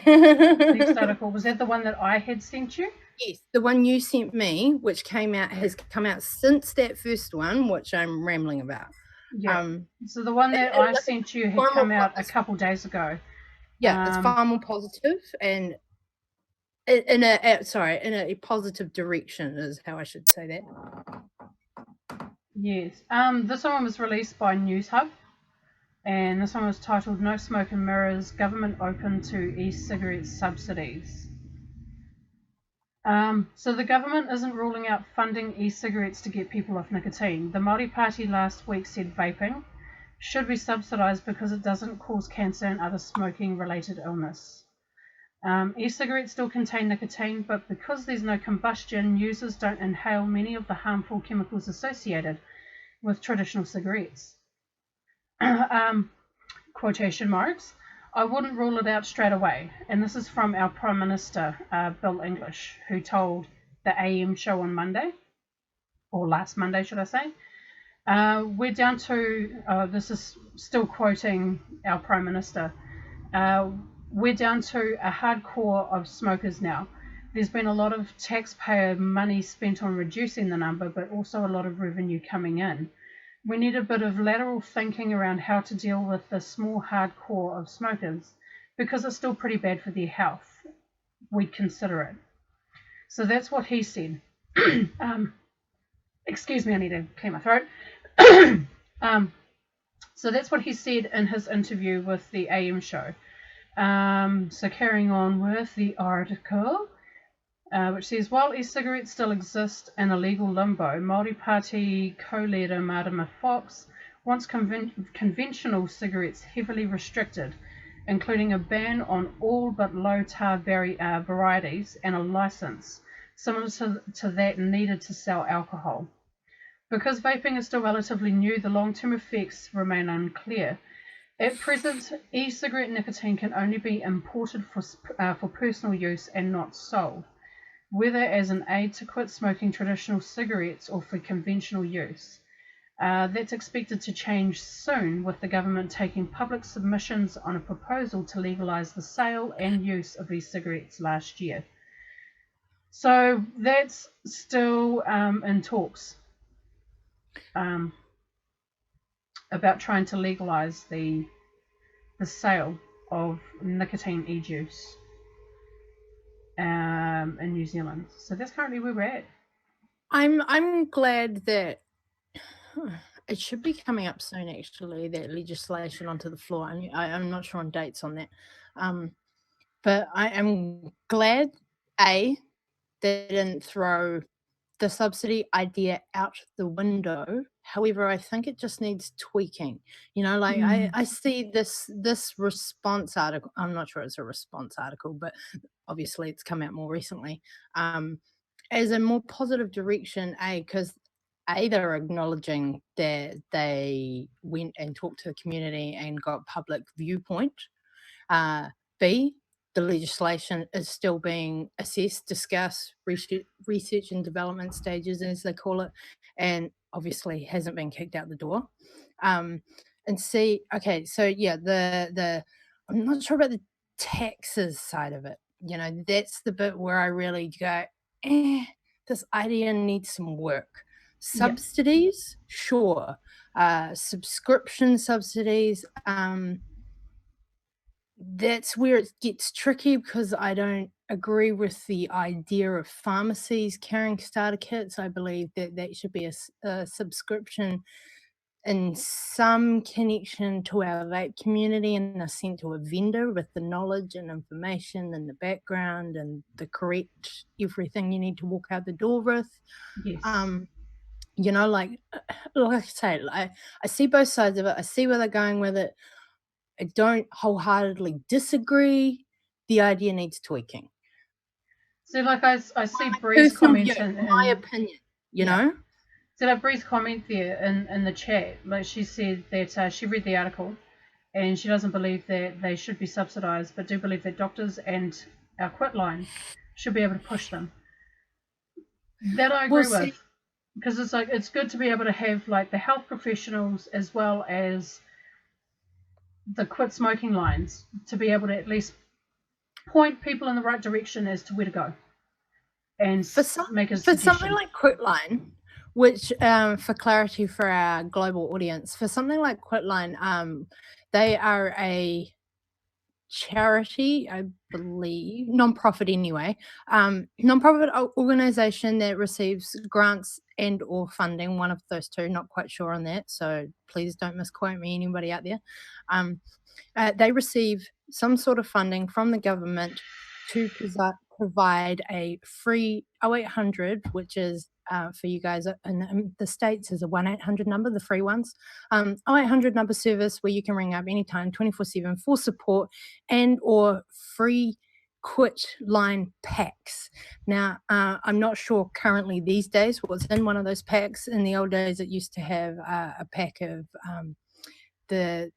Next article, was that the one that I had sent you? Yes, the one you sent me, which has come out since that first one, which I'm rambling about. Yeah. So the one that I sent you had come out a couple days ago. Yeah, it's far more positive, and in a positive direction is how I should say that. Yes. This one was released by News Hub, and this one was titled "No Smoke and Mirrors: Government Open to E-Cigarette Subsidies." So the government isn't ruling out funding e-cigarettes to get people off nicotine. The Māori Party last week said vaping should be subsidised because it doesn't cause cancer and other smoking-related illness. E-cigarettes still contain nicotine, but because there's no combustion, users don't inhale many of the harmful chemicals associated with traditional cigarettes. Quotation marks. I wouldn't rule it out straight away. And this is from our Prime Minister, Bill English, who told the AM show on Monday, or last Monday, should I say. We're down to, this is still quoting our Prime Minister, we're down to a hardcore of smokers now. There's been a lot of taxpayer money spent on reducing the number, but also a lot of revenue coming in. We need a bit of lateral thinking around how to deal with the small hardcore of smokers, because it's still pretty bad for their health. We'd consider it. So that's what he said. Excuse me, I need to clear my throat. So that's what he said in his interview with the AM show. So carrying on with the article, which says, while e-cigarettes still exist in a legal limbo, Māori Party co-leader Marama Fox wants conventional cigarettes heavily restricted, including a ban on all but low-tar varieties and a license, similar to that needed to sell alcohol. Because vaping is still relatively new, the long-term effects remain unclear. At present, e-cigarette nicotine can only be imported for personal use and not sold, whether as an aid to quit smoking traditional cigarettes or for conventional use. That's expected to change soon, with the government taking public submissions on a proposal to legalise the sale and use of e-cigarettes last year. So that's still in talks about trying to legalise the sale of nicotine e-juice in New Zealand. So that's currently where we're at. I'm glad that it should be coming up soon, actually, that legislation onto the floor. I'm not sure on dates on that. But I am glad, A, they didn't throw the subsidy idea out the window. However, I think it just needs tweaking. Like I see this response article. I'm not sure it's a response article, but obviously it's come out more recently, as a more positive direction, because they're acknowledging that they went and talked to the community and got public viewpoint. B, the legislation is still being assessed, discussed, research and development stages, as they call it, and obviously hasn't been kicked out the door. And C, okay, so yeah, the I'm not sure about the taxes side of it. That's the bit where I really go, this idea needs some work. Subsidies, sure. Subscription subsidies, that's where it gets tricky, because I don't agree with the idea of pharmacies carrying starter kits. I believe that should be a subscription in some connection to our vape community, and are sent to a vendor with the knowledge and information and the background and the correct everything you need to walk out the door with. Yes. Like I say, I see both sides of it. I see where they're going with it. I don't wholeheartedly disagree. The idea needs tweaking. So, like, I see Bree's comments my opinion, know? So, like, Bree's comment there in the chat, like, she said that she read the article and she doesn't believe that they should be subsidised, but do believe that doctors and our quit line should be able to push them. That I agree with. Because it's like, it's good to be able to have, like, the health professionals as well as the quit smoking lines to be able to at least point people in the right direction as to where to go and make a suggestion. For something like Quitline, which for clarity for our global audience, for something like Quitline, they are a charity, I believe, non-profit anyway, non-profit organization that receives grants and or funding, one of those two, not quite sure on that, so please don't misquote me, anybody out there. They receive some sort of funding from the government to provide a free 0800, which is for you guys in the States, is a 1-800 number, the free ones. 0800 number service where you can ring up anytime, 24/7, for support and or free quit line packs. Now, I'm not sure currently these days what's in one of those packs. In the old days, it used to have a pack of the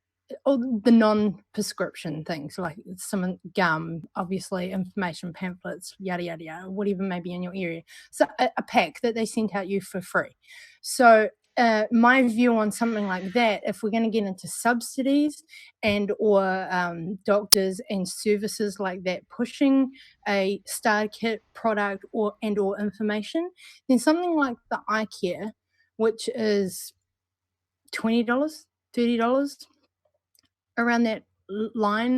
non-prescription things, like some gum, obviously, information pamphlets, yada, yada, yada, whatever may be in your area. So a pack that they sent out you for free. So my view on something like that, if we're going to get into subsidies and or doctors and services like that pushing a starter kit product or information, then something like the eye care, which is $20, $30, around that line,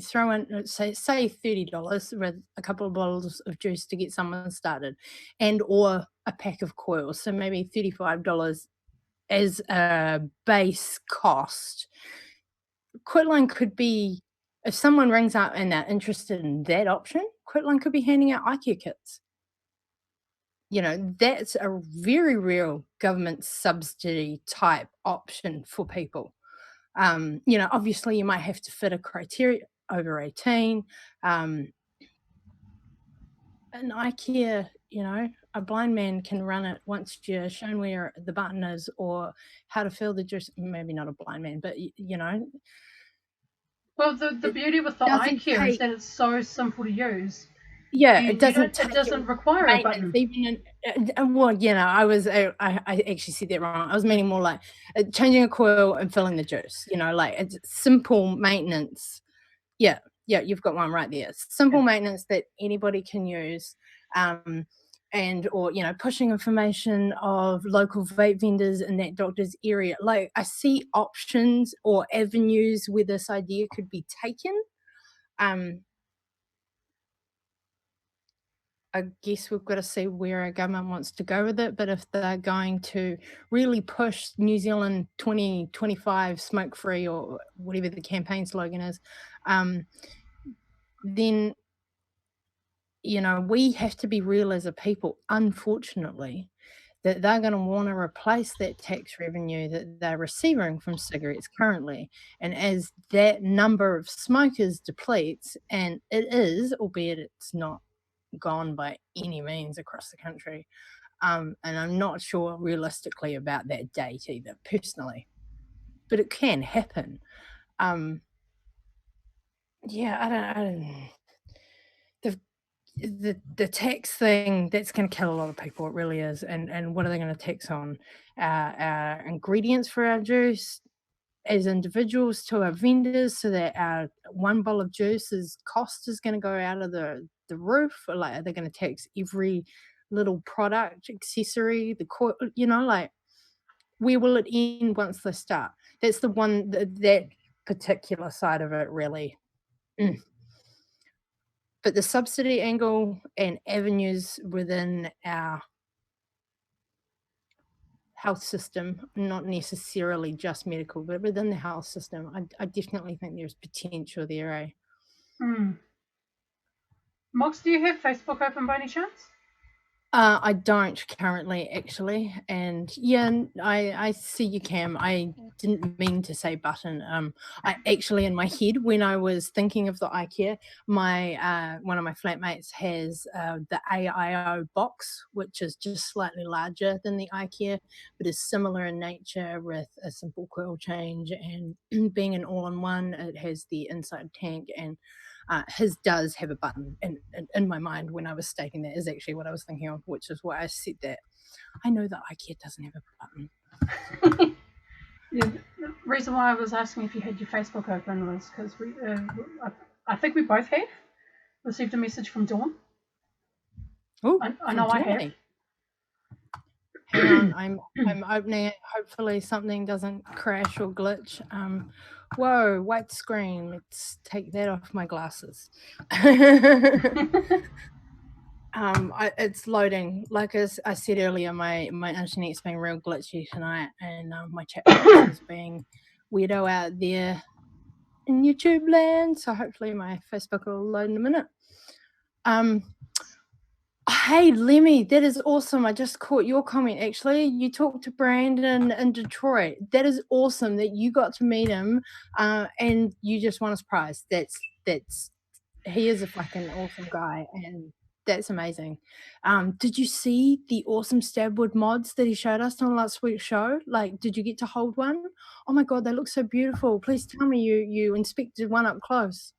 throw in, say $30 with a couple of bottles of juice to get someone started, and or a pack of coils, so maybe $35 as a base cost. Quitline could be If someone rings up and they're interested in that option, Quitline could be handing out eye care kits. That's a very real government subsidy type option for people. Obviously you might have to fit a criteria over 18. An eye care, a blind man can run it once you're shown where the button is or how to fill the juice. Maybe not a blind man, but Well, the it beauty with the eye doesn't care is take that it's so simple to use. yeah, You it you doesn't don't it take doesn't require a maintenance button. even well, I actually said that wrong. I was meaning more like, changing a coil and filling the juice, like, it's simple maintenance. Yeah, yeah, you've got one right there. Simple maintenance that anybody can use, um, and or, pushing information of local vape vendors in that doctor's area. Like, I see options or avenues where this idea could be taken. Um, I guess we've got to see where our government wants to go with it. But if they're going to really push New Zealand 2025 smoke free or whatever the campaign slogan is, um, then, we have to be real as a people, unfortunately, that they're going to want to replace that tax revenue that they're receiving from cigarettes currently. And as that number of smokers depletes, and it is, albeit it's not gone by any means across the country. And I'm not sure realistically about that date either, personally, but it can happen. Um, yeah, I don't. The the tax thing that's going to kill a lot of people. It really is. And what are they going to tax on? Our ingredients for our juice as individuals to our vendors, so that our one bowl of juice's cost is going to go out of the roof. Or like, are they going to tax every little product accessory, like, where will it end once they start? That's the one that particular side of it really. Mm. But the subsidy angle and avenues within our health system, not necessarily just medical, but within the health system, I definitely think there's potential there, eh? Hmm. Mox, do you have Facebook open by any chance? I don't currently, actually, and yeah, I see you, Cam. I didn't mean to say button. I actually, in my head, when I was thinking of the IKEA, my one of my flatmates has the AIO box, which is just slightly larger than the IKEA, but is similar in nature with a simple coil change and being an all-in-one. It has the inside tank and his does have a button, and in my mind, when I was stating that, is actually what I was thinking of, which is why I said that. I know that IKEA doesn't have a button. Yeah, the reason why I was asking if you had your Facebook open was because I think we both have received a message from Dawn. Oh, I from know I have. Tawny. Hang on, I'm opening it. Hopefully, something doesn't crash or glitch. Whoa, white screen. Let's take that off my glasses. It's loading. Like as I said earlier, my internet's been real glitchy tonight, and my chat box is being weirdo out there in YouTube land. So hopefully my Facebook will load in a minute. Hey Lemmy, that is awesome. I just caught your comment actually. You talked to Brandon in Detroit. That is awesome that you got to meet him, and you just won a prize. That's he is a fucking awesome guy, and that's amazing. Did you see the awesome stabwood mods that he showed us on last week's show? Like, did you get to hold one? Oh my god, they look so beautiful. Please tell me you inspected one up close.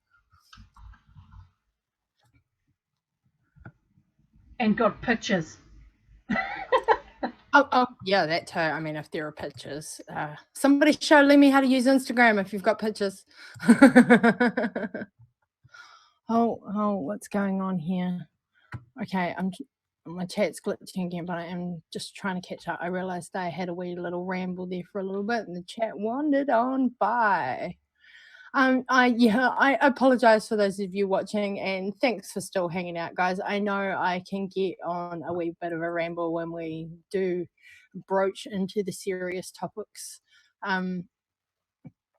And got pictures. Oh, yeah, that too. I mean, if there are pictures, somebody show Lemmy how to use Instagram if you've got pictures. Oh, what's going on here? Okay, my chat's glitching again, but I am just trying to catch up. I realized I had a wee little ramble there for a little bit, and the chat wandered on by. I apologize for those of you watching, and thanks for still hanging out, guys. I know I can get on a wee bit of a ramble when we do broach into the serious topics. I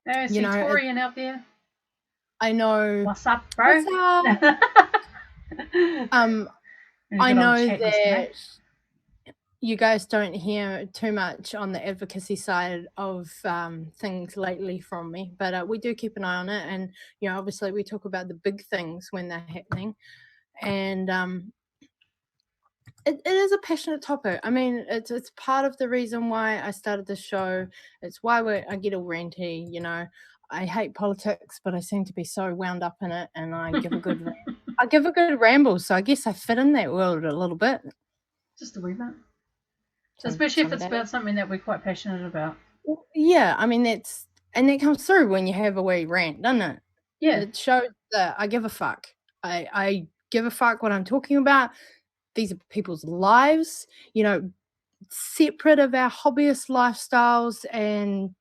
You see know, Torian out there. I know. What's up, bro? What's up? I Good old know chat yesterday. that you guys don't hear too much on the advocacy side of things lately from me, but we do keep an eye on it, and obviously we talk about the big things when they're happening, and it is a passionate topic. I mean, it's part of the reason why I started this show. It's why I get all ranty. I hate politics, but I seem to be so wound up in it, and I give a good ramble. So I guess I fit in that world a little bit. Just a wee bit. Especially if it's Someday. about something that we're quite passionate about. Well, yeah, I mean that comes through when you have a wee rant, doesn't it? Yeah. It shows that I give a fuck. I give a fuck what I'm talking about. These are people's lives, separate of our hobbyist lifestyles and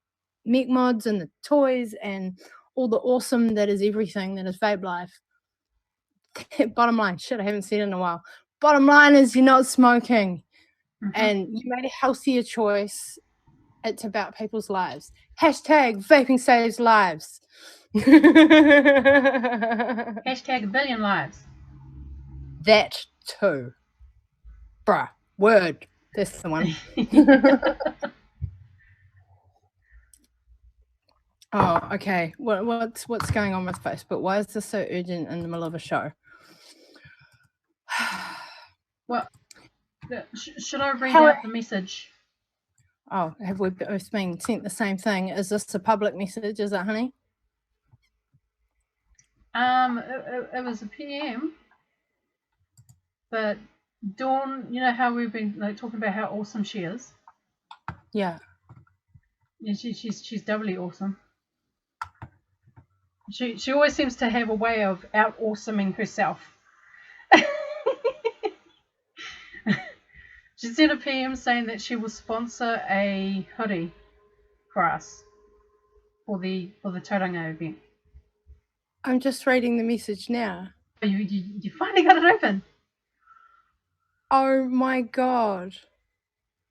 mech mods and the toys and all the awesome that is everything that is vape life. Bottom line, shit, I haven't seen it in a while. Bottom line is you're not smoking and you made a healthier choice. It's about people's lives. Hashtag vaping saves lives. Hashtag a billion lives. That too. Bruh. Word. That's the one. Oh, okay. What's going on with Facebook? Why is this so urgent in the middle of a show? Well, should I read out the message? Oh, have we both been sent the same thing? Is this a public message? Is it, honey? It was a PM, but Dawn, you know how we've been talking about how awesome she is. Yeah. Yeah, she's doubly awesome. She always seems to have a way of out awesoming herself. She sent a PM saying that she will sponsor a hoodie for us for the Tauranga event. I'm just reading the message now. Oh, you finally got it open. Oh my god.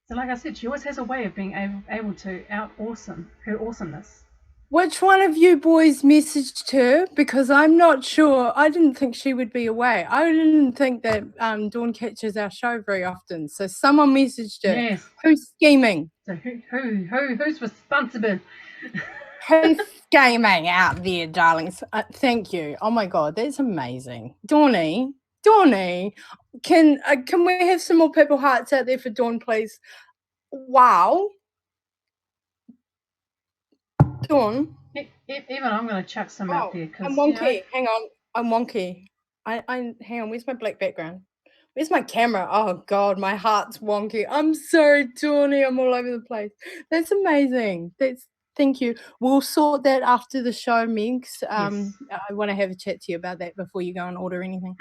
So like I said, she always has a way of being able to out awesome her awesomeness. Which one of you boys messaged her? Because I'm not sure. I didn't think she would be away. I didn't think that Dawn catches our show very often. So someone messaged her. Yes. Who's scheming? So who's responsible? Who's scheming out there, darlings? Thank you. Oh my god, that's amazing. Dawny, can we have some more purple hearts out there for Dawn, please? Wow. Dawn. Even I'm going to chuck some out there because I'm wonky. Hang on, I'm wonky. I hang on. Where's my black background? Where's my camera? Oh god, my heart's wonky. I'm so Tawny. I'm all over the place. That's amazing. Thank you. We'll sort that after the show, Megs. Yes. I want to have a chat to you about that before you go and order anything.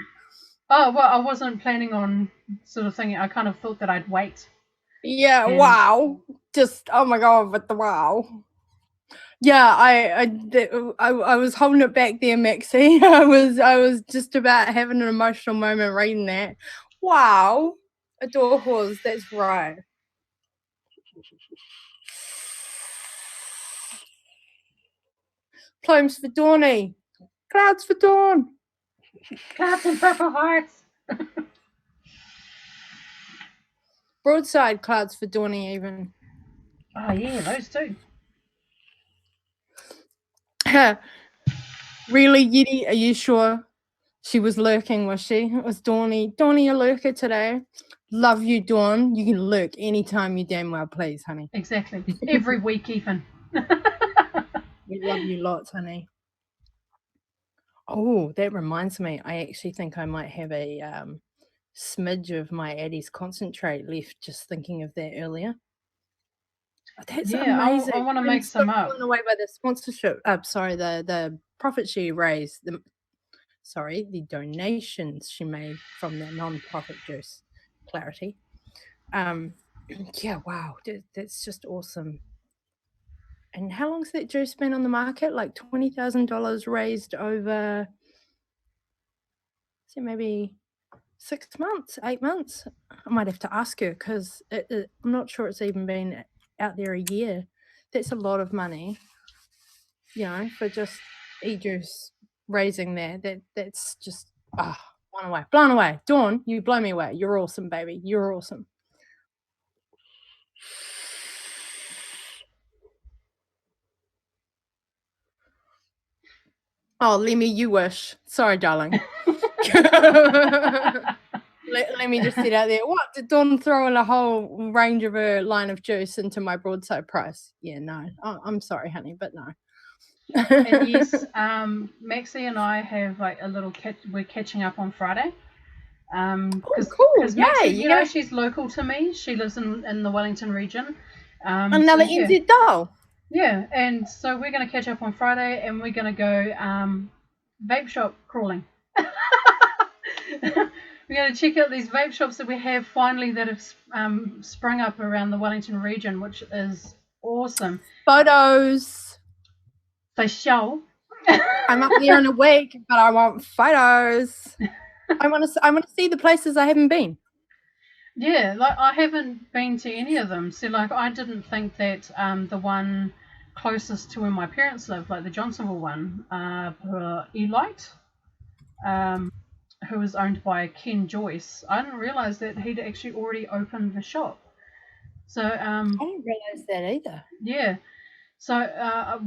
Oh well, I wasn't planning on sort of thing. I kind of thought that I'd wait. Yeah. Wow. Just oh my god, with the wow. Yeah, I was holding it back there, Maxie. I was just about having an emotional moment reading that. Wow, adore whores. That's right. Plumes for Dawny. Clouds for Dawn. Clouds and purple hearts. Broadside clouds for Dawny even. Oh yeah, those two. Really, Yeti? Are you sure? She was lurking, was she? It was Dawny. Dawny, a lurker today. Love you, Dawn. You can lurk anytime you damn well please, honey. Exactly. Every week even. We love you lots, honey. Oh, that reminds me. I actually think I might have a smidge of my Addie's concentrate left just thinking of that earlier. That's amazing. I want to make some up. Blown away by the sponsorship. Sorry, the profit she raised. The donations she made from the non-profit juice. Clarity. Yeah, wow, that's just awesome. And how long's that juice been on the market? Like $20,000 raised over, so maybe 6 months, 8 months. I might have to ask her because I'm not sure it's even been out there a year. That's a lot of money, for just e-juice raising there. That's just blown away. Dawn, you blow me away. You're awesome, baby. You're awesome. Oh, Lemmy, you wish. Sorry, darling. Let me just sit out there. What? Did Dawn throw in a whole range of her line of juice into my broadside price? Yeah, no. Oh, I'm sorry, honey, but no. And yes, Maxie and I have like a little we're catching up on Friday. Cool. Maxie, Yeah, she's local to me. She lives in the Wellington region. Another NZ doll. Yeah, and so we're going to catch up on Friday, and we're going to go vape shop crawling. We're going to check out these vape shops that we have finally that have sprung up around the Wellington region, which is awesome. Photos. For sure. I'm up there in a week, but I want photos. I want to see the places I haven't been. Yeah, like I haven't been to any of them. So like I didn't think that the one closest to where my parents live, like the Johnsonville one, Elite, who was owned by Ken Joyce, I didn't realise that he'd actually already opened the shop. So I didn't realise that either. Yeah. So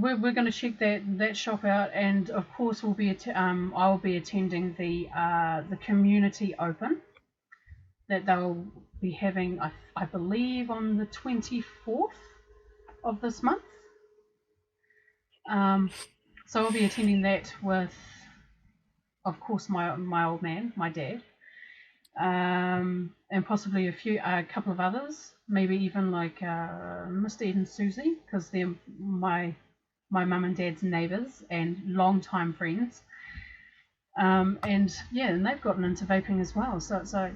we're going to check that shop out, and of course we'll be I'll be attending the community open that they'll be having, I believe, on the 24th of this month. So I'll be attending that with, of course, my old man, my dad, and possibly a couple of others, maybe even like Mr. Ed and Susie, because they're my mum and dad's neighbours and long-time friends. And they've gotten into vaping as well. So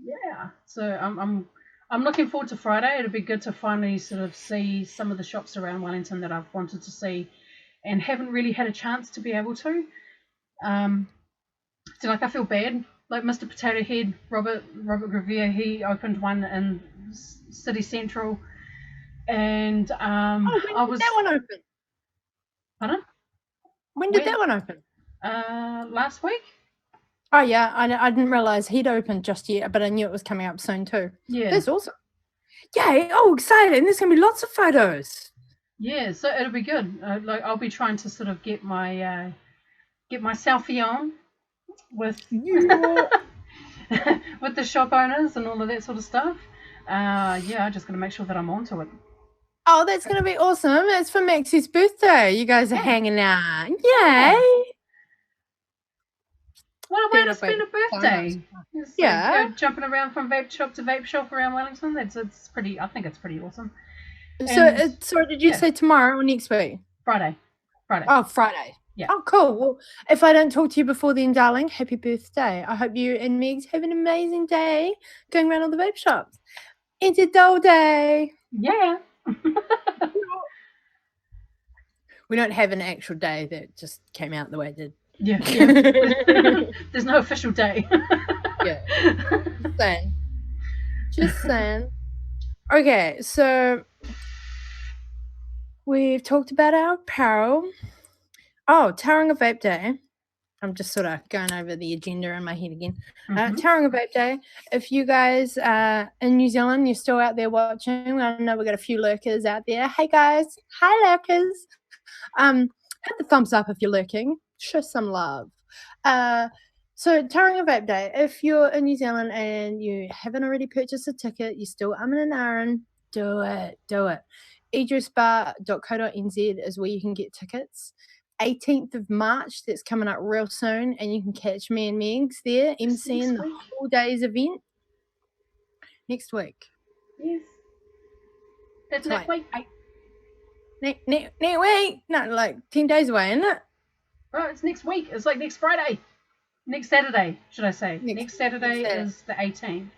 yeah. So I'm looking forward to Friday. It'll be good to finally sort of see some of the shops around Wellington that I've wanted to see and haven't really had a chance to be able to. So like I feel bad. Like Mr. Potato Head, Robert Revere, he opened one in City Central, and when did that one open? Pardon? When did that one open? Last week. Oh yeah, I didn't realise he'd opened just yet, but I knew it was coming up soon too. Yeah, that's awesome. Yay! Oh, exciting! There's gonna be lots of photos. Yeah, so it'll be good. Like I'll be trying to sort of get my selfie on with with the shop owners and all of that sort of stuff. I'm just gonna make sure that I'm onto it. Oh, that's gonna be awesome! It's for Maxie's birthday. You guys are hanging out. Yay! What a way to spend a birthday! Yeah, jumping around from vape shop to vape shop around Wellington. It's pretty. I think it's pretty awesome. So did you say tomorrow or next week? Friday. Oh, Friday. Yeah. Oh, cool. Well, if I don't talk to you before then, darling, happy birthday. I hope you and Megs have an amazing day going around all the vape shops. It's a doll day. Yeah. We don't have an actual day that just came out the way it did. Yeah. There's no official day. Yeah. Just saying. Okay, so we've talked about our apparel. Oh, Tauranga Vape Day. I'm just sort of going over the agenda in my head again. Tauranga Vape Day. If you guys are in New Zealand, you're still out there watching. I know we've got a few lurkers out there. Hey guys. Hi lurkers. Hit the thumbs up if you're lurking. Show some love. So Tauranga Vape Day. If you're in New Zealand and you haven't already purchased a ticket, you're still umming and ahhing, do it. edressbar.co.nz is where you can get tickets. 18th of March, that's coming up real soon, and you can catch me and Megs there emceeing the whole day's event next week. Yes. That's next week. Next week? No, like 10 days away, isn't it? Oh, it's next week. It's like next Friday. Next Saturday, should I say. Next Saturday is the 18th.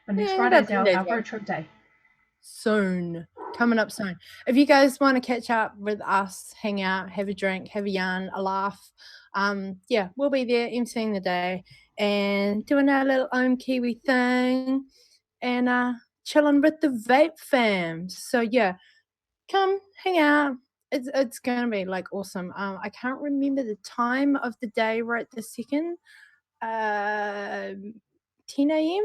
But next Friday is our road trip day. Soon. Coming up soon. If you guys want to catch up with us, hang out, have a drink, have a yarn, a laugh, we'll be there emceeing the day and doing our little Ohm Kiwi thing and chilling with the vape fams. So yeah, come hang out. it's gonna be like awesome. I can't remember the time of the day right this second. 10 a.m.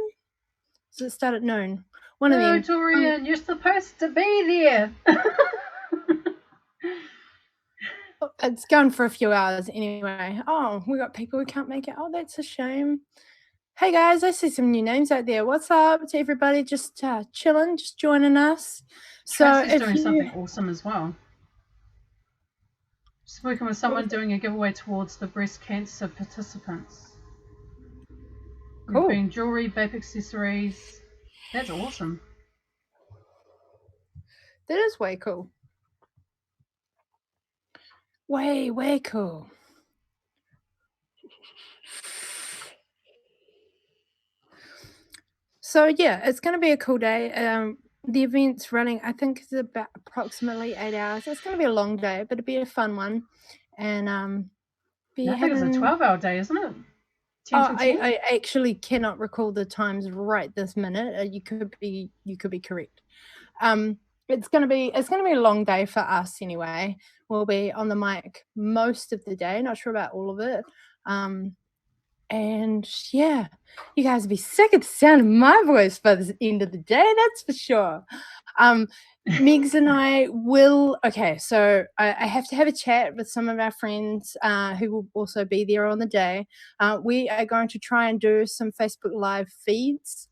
So it start at noon. One of No, them. Dorian, you're supposed to be there. It's going for a few hours anyway. Oh, we got people who can't make it. Oh, that's a shame. Hey guys, I see some new names out there. What's up to everybody? Just chilling, just joining us. So Tracy's if doing you something awesome as well. Spoken with someone doing a giveaway towards the breast cancer participants. cool, Being jewelry, vape accessories. That's awesome. that is way cool. Way cool. So yeah, it's going to be a cool day. The event's running. I think it's about approximately 8 hours. It's going to be a long day, but it'll be a fun one. And be I think it's a having. 12-hour day, isn't it? 10 Oh, till 10? I actually cannot recall the times right this minute. You could be correct. It's gonna be a long day for us anyway. We'll be on the mic most of the day. Not sure about all of it. And yeah, you guys will be sick of the sound of my voice by the end of the day. That's for sure. Megs and I will. Okay, so I have to have a chat with some of our friends who will also be there on the day. We are going to try and do some Facebook Live feeds.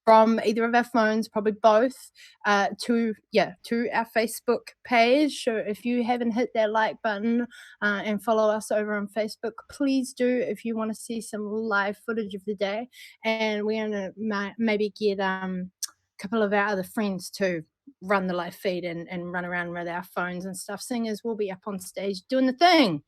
From either of our phones, probably both, to our Facebook page. So if you haven't hit that like button and follow us over on Facebook, please do if you want to see some live footage of the day. And we're gonna maybe get a couple of our other friends to run the live feed and run around with our phones and stuff. Seeing as we'll be up on stage doing the thing.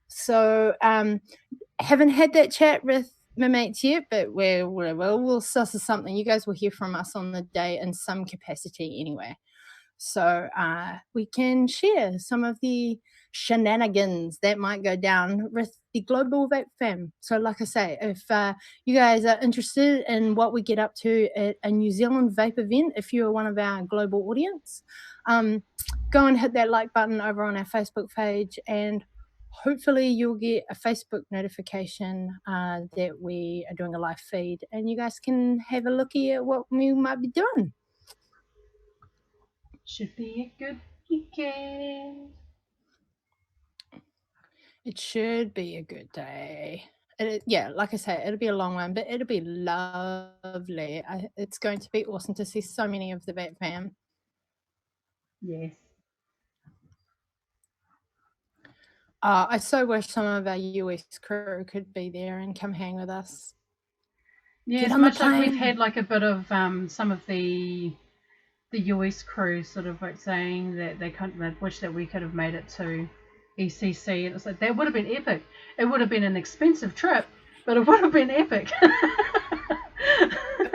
So haven't had that chat with my mates yet, but we'll suss something. You guys will hear from us on the day in some capacity anyway. So we can share some of the shenanigans that might go down with the Global Vape Fam. So like I say, if you guys are interested in what we get up to at a New Zealand vape event, if you're one of our global audience, go and hit that like button over on our Facebook page, and hopefully you'll get a Facebook notification that we are doing a live feed, and you guys can have a looky at what we might be doing. Should be a good weekend. It should be a good day. Yeah, like I say, it'll be a long one, but it'll be lovely. It's going to be awesome to see so many of the Vape Fam. Yes. I so wish some of our US crew could be there and come hang with us. Yeah, Get it's on the much like we've plane. had like a bit of some of the US crew sort of like saying that they wish that we could have made it to ECC, and it's like that would have been epic. It would have been an expensive trip, but it would have been epic. It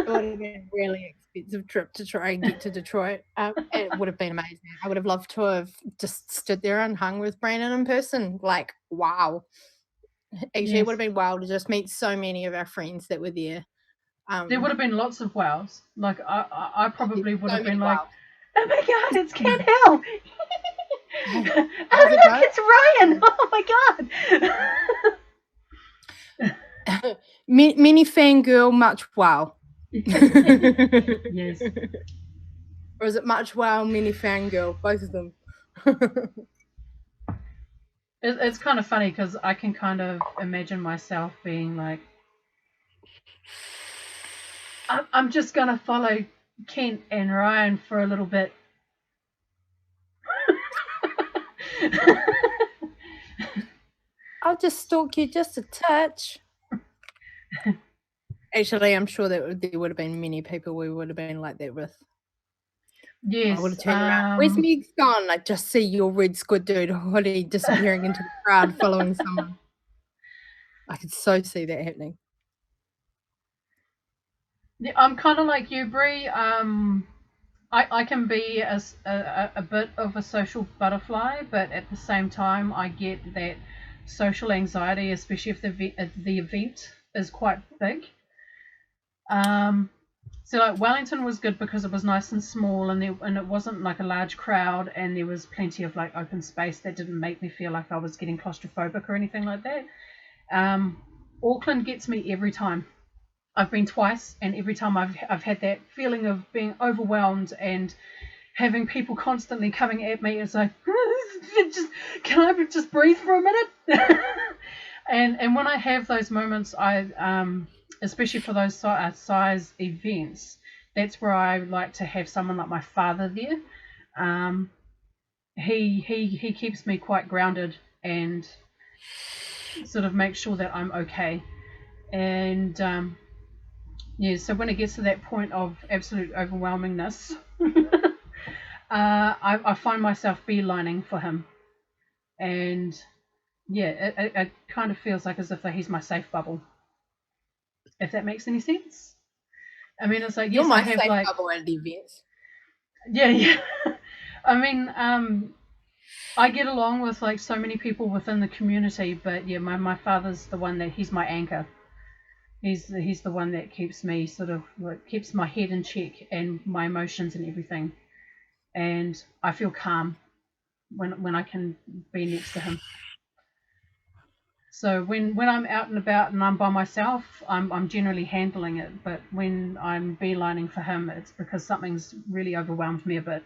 would have been a really expensive trip to try and get to Detroit. It would have been amazing. I would have loved to have just stood there and hung with Brandon in person. Like, wow. Actually, Yes. it would have been wild to just meet so many of our friends that were there. There would have been lots of wows. Like I probably would so have been many like, wows. oh my god, it's Ken Hill. How's it look, it's Ryan. Oh my god. Mini fangirl, much wow. Yes. Or is it much wow, mini fangirl? Both of them. It's kind of funny because I can kind of imagine myself being like, I'm just gonna follow Kent and Ryan for a little bit. I'll just stalk you just a touch. Actually, I'm sure that there would have been many people we would have been like that with. Yes. I would have turned around. Where's Meg's gone? I just see your red squid dude hoodie disappearing into the crowd following someone. I could so see that happening. Yeah, I'm kind of like you, Brie. I can be a bit of a social butterfly, but at the same time, I get that social anxiety, especially if the event is quite big. So like Wellington was good because it was nice and small, and it wasn't like a large crowd, and there was plenty of like open space that didn't make me feel like I was getting claustrophobic or anything like that. Auckland gets me every time. I've been twice, and every time I've had that feeling of being overwhelmed and having people constantly coming at me. It's like, can I just breathe for a minute? and when I have those moments, especially for those size events, that's where I like to have someone like my father there. He keeps me quite grounded and sort of makes sure that I'm okay. And yeah, so when it gets to that point of absolute overwhelmingness, I find myself beelining for him, and yeah, it kind of feels like as if he's my safe bubble, if that makes any sense. I mean, it's like, You're yes, my I have safe like, bubble at events. yeah. I mean, I get along with like so many people within the community, but yeah, my father's the one that he's my anchor. He's the one that keeps me sort of like, keeps my head in check and my emotions and everything, and I feel calm when I can be next to him. So when I'm out and about and I'm by myself, I'm generally handling it. But when I'm beelining for him, it's because something's really overwhelmed me a bit,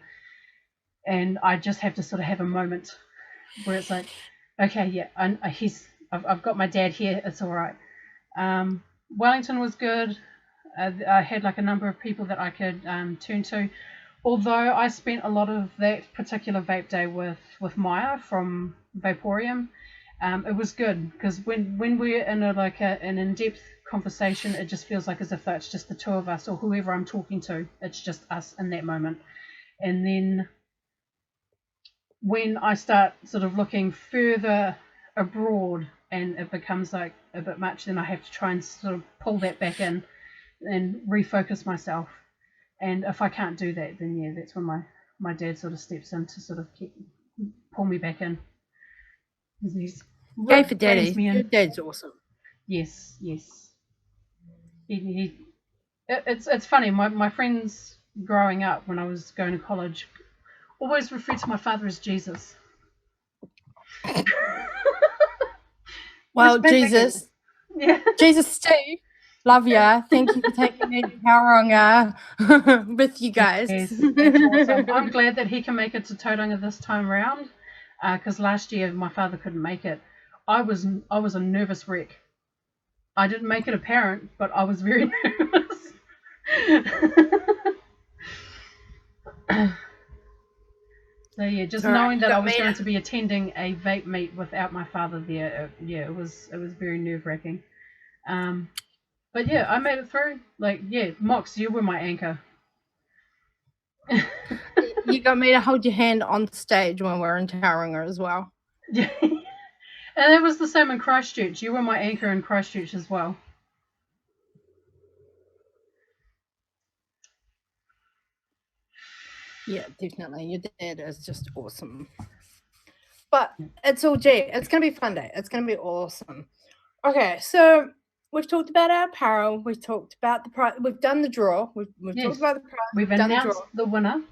and I just have to sort of have a moment where it's like, okay, yeah, I've got my dad here. It's all right. Wellington was good. I had like a number of people that I could turn to. Although I spent a lot of that particular vape day with Maya from Vaporium, it was good because when we're in an in-depth conversation, it just feels like as if it's just the two of us or whoever I'm talking to. It's just us in that moment. And then when I start sort of looking further abroad and it becomes like a bit much, then I have to try and sort of pull that back in and refocus myself. And if I can't do that, then yeah, that's when my dad sort of steps in to sort of pull me back in. He's Yay for rams daddy. me Your in. dad's awesome. Yes, yes. It's funny. My friends growing up when I was going to college always referred to my father as Jesus. Well, Basically, Jesus, yeah. Jesus Steve, love ya. Thank you for taking me to Tauranga with you guys. Yes, that's awesome. I'm glad that he can make it to Tauranga this time around, because last year my father couldn't make it. I was a nervous wreck. I didn't make it apparent, but I was very nervous. So yeah, just All right, knowing you that I got was me. going to be attending a vape meet without my father there, yeah, it was very nerve wracking. But yeah, I made it through. Like yeah, Mox, you were my anchor. You got me to hold your hand on stage when we're in Tauranga as well. Yeah. And it was the same in Christchurch. You were my anchor in Christchurch as well. Yeah, definitely. Your dad is just awesome. But it's all G. It's going to be a fun day. It's going to be awesome. Okay, so we've talked about our apparel. We've talked about the prize. We've done the draw. We've Yes. talked about the prize. We've done announced the winner.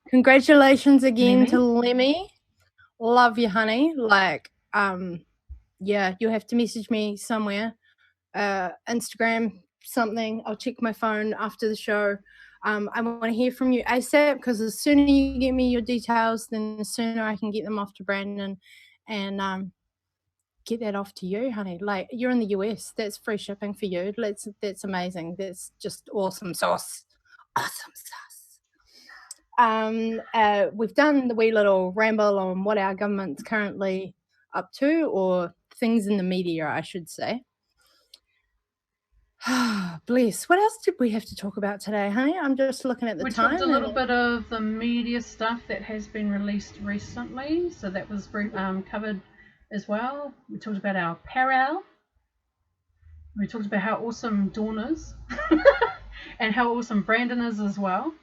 Congratulations again Lemmy. to Lemmy. Love you, honey. Like, yeah, you'll have to message me somewhere, Instagram, something. I'll check my phone after the show. I want to hear from you ASAP because the sooner you get me your details, then the sooner I can get them off to Brandon and get that off to you, honey. Like, you're in the US. That's free shipping for you. That's amazing. That's just awesome sauce. Awesome sauce. We've done the wee little ramble on what our government's currently up to, or things in the media, I should say. Bless. What else did we have to talk about today, honey? I'm just looking at the time. We talked a little bit of the media stuff that has been released recently, so that was covered as well. We talked about our Apparel. We talked about how awesome Dawn is, and how awesome Brandon is as well.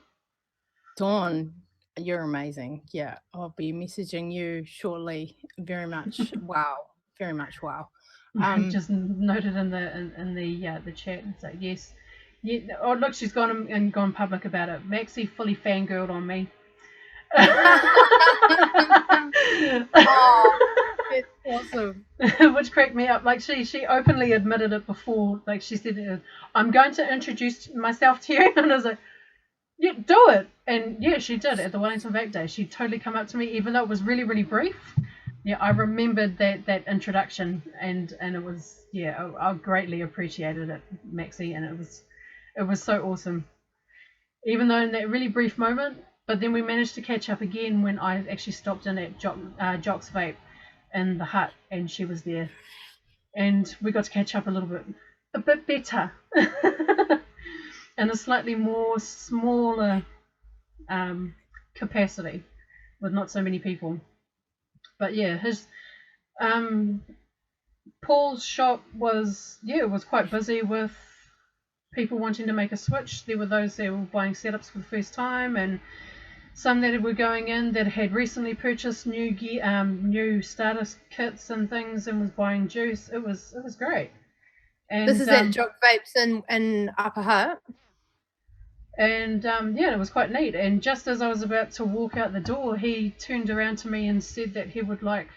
Dawn, you're amazing. Yeah, I'll be messaging you shortly. Very much. Wow. Very much wow. Just noted in the chat. It's like yes, Yeah. Oh, look, she's gone and gone public about it. Maxie fully fangirled on me. Oh, it's awesome. Which cracked me up. Like she openly admitted it before. Like she said, "I'm going to introduce myself to you," and I was like, "Yeah, do it." And yeah, she did at the Wellington Vac Day. She totally come up to me, even though it was really really brief. Yeah, I remembered that introduction, and it was yeah, I greatly appreciated it, Maxie, and it was so awesome. Even though in that really brief moment, but then we managed to catch up again when I actually stopped in at Jock's Vape in the hut, and she was there, and we got to catch up a bit better, in a slightly more smaller capacity with not so many people. But yeah, his um, Paul's shop was it was quite busy with people wanting to make a switch. There were those that were buying setups for the first time, and some that were going in that had recently purchased new gear, new starter kits and things, and was buying juice. It was great. And This is at Jock Vapes in Upper Hutt. Yeah, it was quite neat. And just as I was about to walk out the door, he turned around to me and said that he would like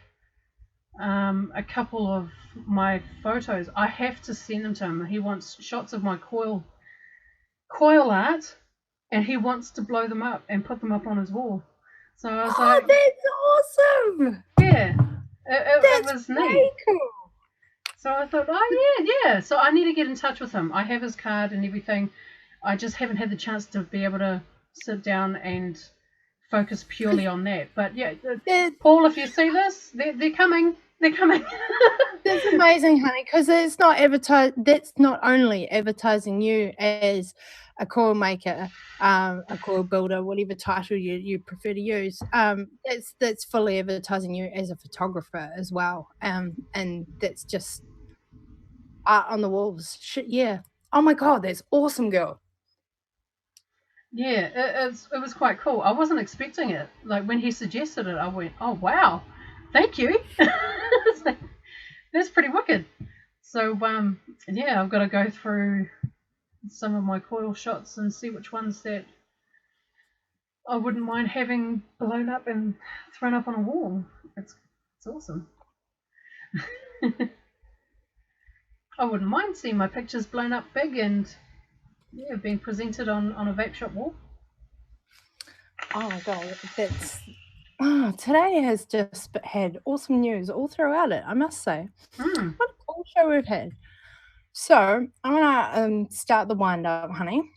a couple of my photos. I have to send them to him. He wants shots of my coil art, and he wants to blow them up and put them up on his wall. So I was like, that's awesome! yeah, it That's was very neat. cool. So I thought, oh yeah. So I need to get in touch with him. I have his card and everything. I just haven't had the chance to be able to sit down and focus purely on that. But yeah, Paul, if you see this, they're coming. They're coming. That's amazing, honey, because it's not advertise. That's not only advertising you as a coil maker, a coil builder, whatever title you prefer to use. That's fully advertising you as a photographer as well. And that's just art on the walls. Shit, yeah. Oh my god, that's awesome, girl. Yeah, it was quite cool. I wasn't expecting it. Like when he suggested it, I went, "Oh wow, thank you." That's pretty wicked. So yeah, I've got to go through some of my coil shots and see which ones that I wouldn't mind having blown up and thrown up on a wall. It's awesome. I wouldn't mind seeing my pictures blown up big and yeah, being presented on a vape shop wall. Oh my god, that's today has just had awesome news all throughout it, I must say. Mm. What a cool show we've had. So I'm gonna start the wind up, honey.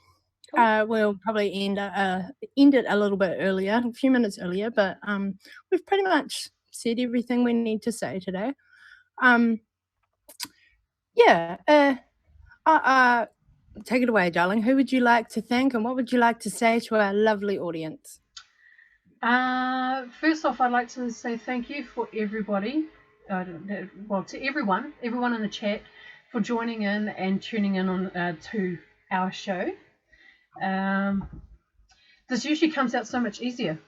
Cool. We'll probably end it a little bit earlier, a few minutes earlier, but we've pretty much said everything we need to say today. Yeah, take it away, darling. Who would you like to thank, and what would you like to say to our lovely audience? First off, I'd like to say thank you for everybody, well, to everyone in the chat for joining in and tuning in on to our show. This usually comes out so much easier.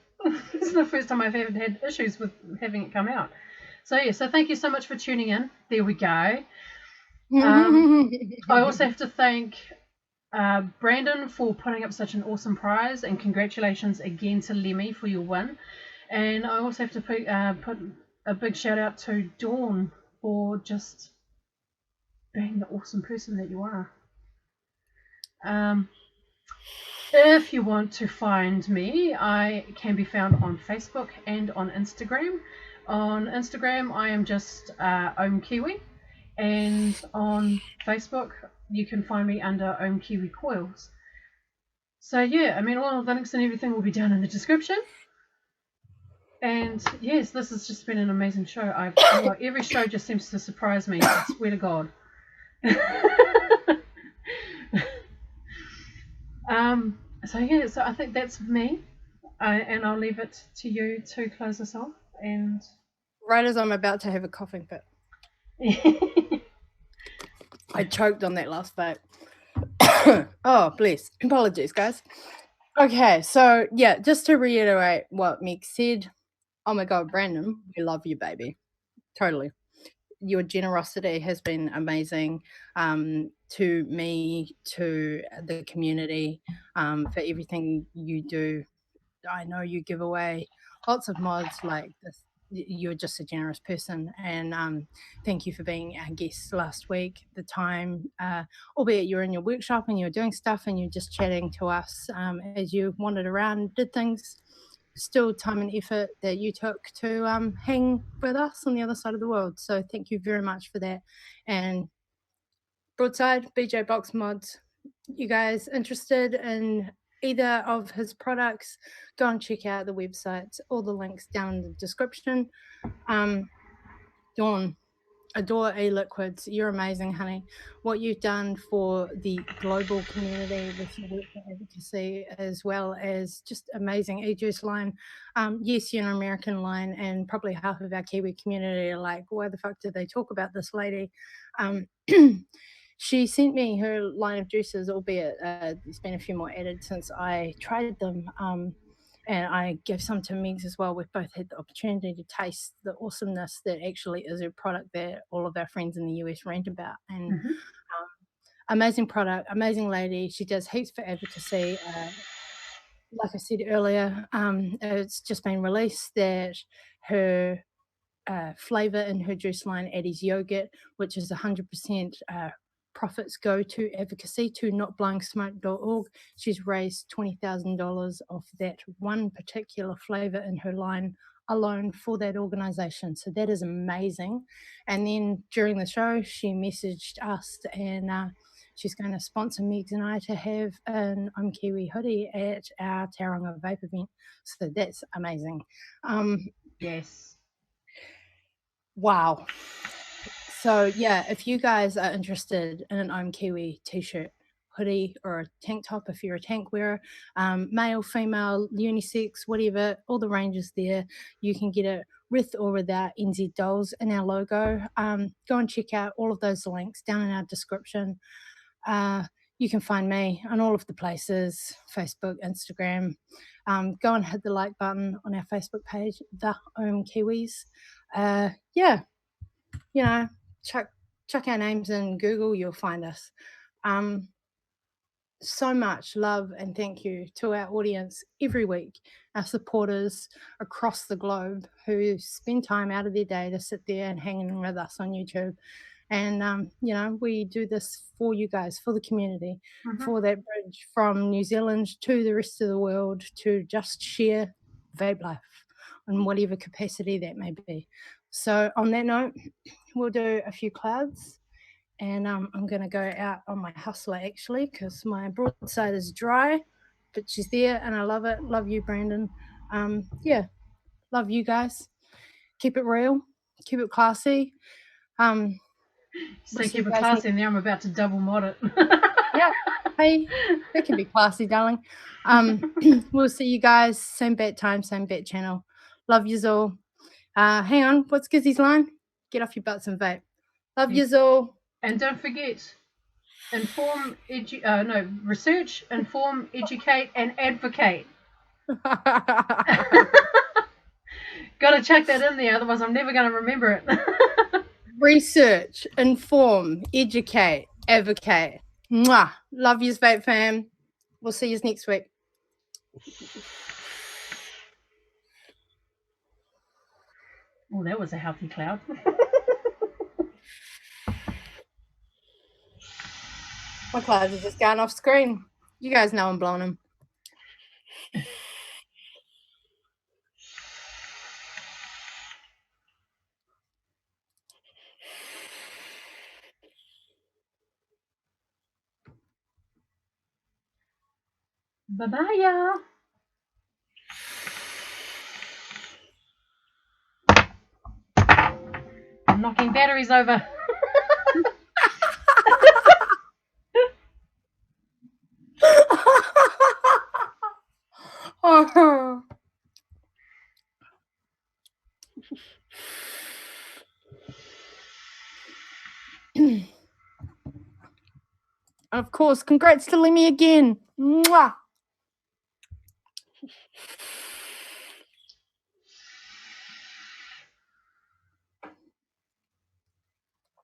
This is the first time I've ever had issues with having it come out. So yeah, so thank you so much for tuning in. There we go. I also have to thank Brandon for putting up such an awesome prize, and congratulations again to Lemmy for your win. And I also have to put a big shout out to Dawn for just being the awesome person that you are. If you want to find me, I can be found on Facebook and on Instagram. On Instagram, I am just Ohm Kiwi, and on Facebook, you can find me under Ohm Kiwi Coils. So yeah, I mean, all of the links and everything will be down in the description. And yes, this has just been an amazing show. Every show just seems to surprise me. I swear to God. So yeah, so I think that's me, and I'll leave it to you to close us off. And Right as I'm about to have a coughing fit. I choked on that last vape. Oh, bless. Apologies, guys. Okay, so yeah, just to reiterate what Mick said. Oh my god, Brandon, we love you, baby. Totally. your generosity has been amazing, to me, to the community, for everything you do. I know you give away lots of mods like this. You're just a generous person, and thank you for being our guest last week. The time, albeit you're in your workshop and you're doing stuff and you're just chatting to us as you wandered around, did things. Still, time and effort that you took to hang with us on the other side of the world. So, thank you very much for that. And Broadside, BJ Box Mods. You guys interested in either of his products, go and check out the websites. All the links down in the description. Dawn, adore e-liquids. You're amazing, honey. What you've done for the global community with your work for advocacy, as well as just amazing e-juice line. Yes, you're an American line, and probably half of our Kiwi community are like, why the fuck did they talk about this lady? She sent me her line of juices, albeit there's been a few more added since I tried them. And I gave some to Megs as well. We've both had the opportunity to taste the awesomeness that actually is a product that all of our friends in the US rant about. And amazing product, amazing lady. She does heaps for advocacy. Like I said earlier, it's just been released that her flavor in her juice line, Addie's Yogurt, which is 100% profits go to advocacy to notblowing.smoke.org. She's raised $20,000 off that one particular flavor in her line alone for that organization. So that is amazing. And then during the show, she messaged us, and she's going to sponsor Megs and I to have an Ohm Kiwi hoodie at our Tauranga Vape event. So that's amazing. Yes. Wow. So yeah, if you guys are interested in an Ohm Kiwi t-shirt, hoodie, or a tank top, if you're a tank wearer, male, female, unisex, whatever, all the ranges there. You can get it with or without NZ dolls in our logo. Go and check out all of those links down in our description. You can find me on all of the places: Facebook, Instagram. Go and hit the like button on our Facebook page, The Ohm Kiwis. Yeah, you know, chuck our names in Google, you'll find us. So much love and thank you to our audience every week, our supporters across the globe who spend time out of their day to sit there and hang in with us on YouTube. And we do this for you guys, for the community, for that bridge from New Zealand to the rest of the world, to just share vape life in whatever capacity that may be. So on that note, we'll do a few clouds, and I'm going to go out on my hustler actually, because my broadside is dry, but she's there and I love it. Love you, Brandon. Yeah, love you guys. Keep it real, keep it classy. So keep it classy, and now I'm about to double mod it. Yeah, hey, that can be classy, darling. We'll see you guys same bat time, same bat channel. Love yous all. Hang on, what's Gizzy's line? Get off your butts and vape. Love yous all. And don't forget, research, inform, educate, and advocate. Gotta check that in there, otherwise I'm never gonna remember it. Research, inform, educate, advocate. Mwah. Love yous, vape fam. We'll see yous next week. Oh, that was a healthy cloud. My clouds are just going off screen. You guys know I'm blowing them. Bye-bye, y'all. I'm knocking batteries over. Of course, congrats to Lemmy again. Mwah.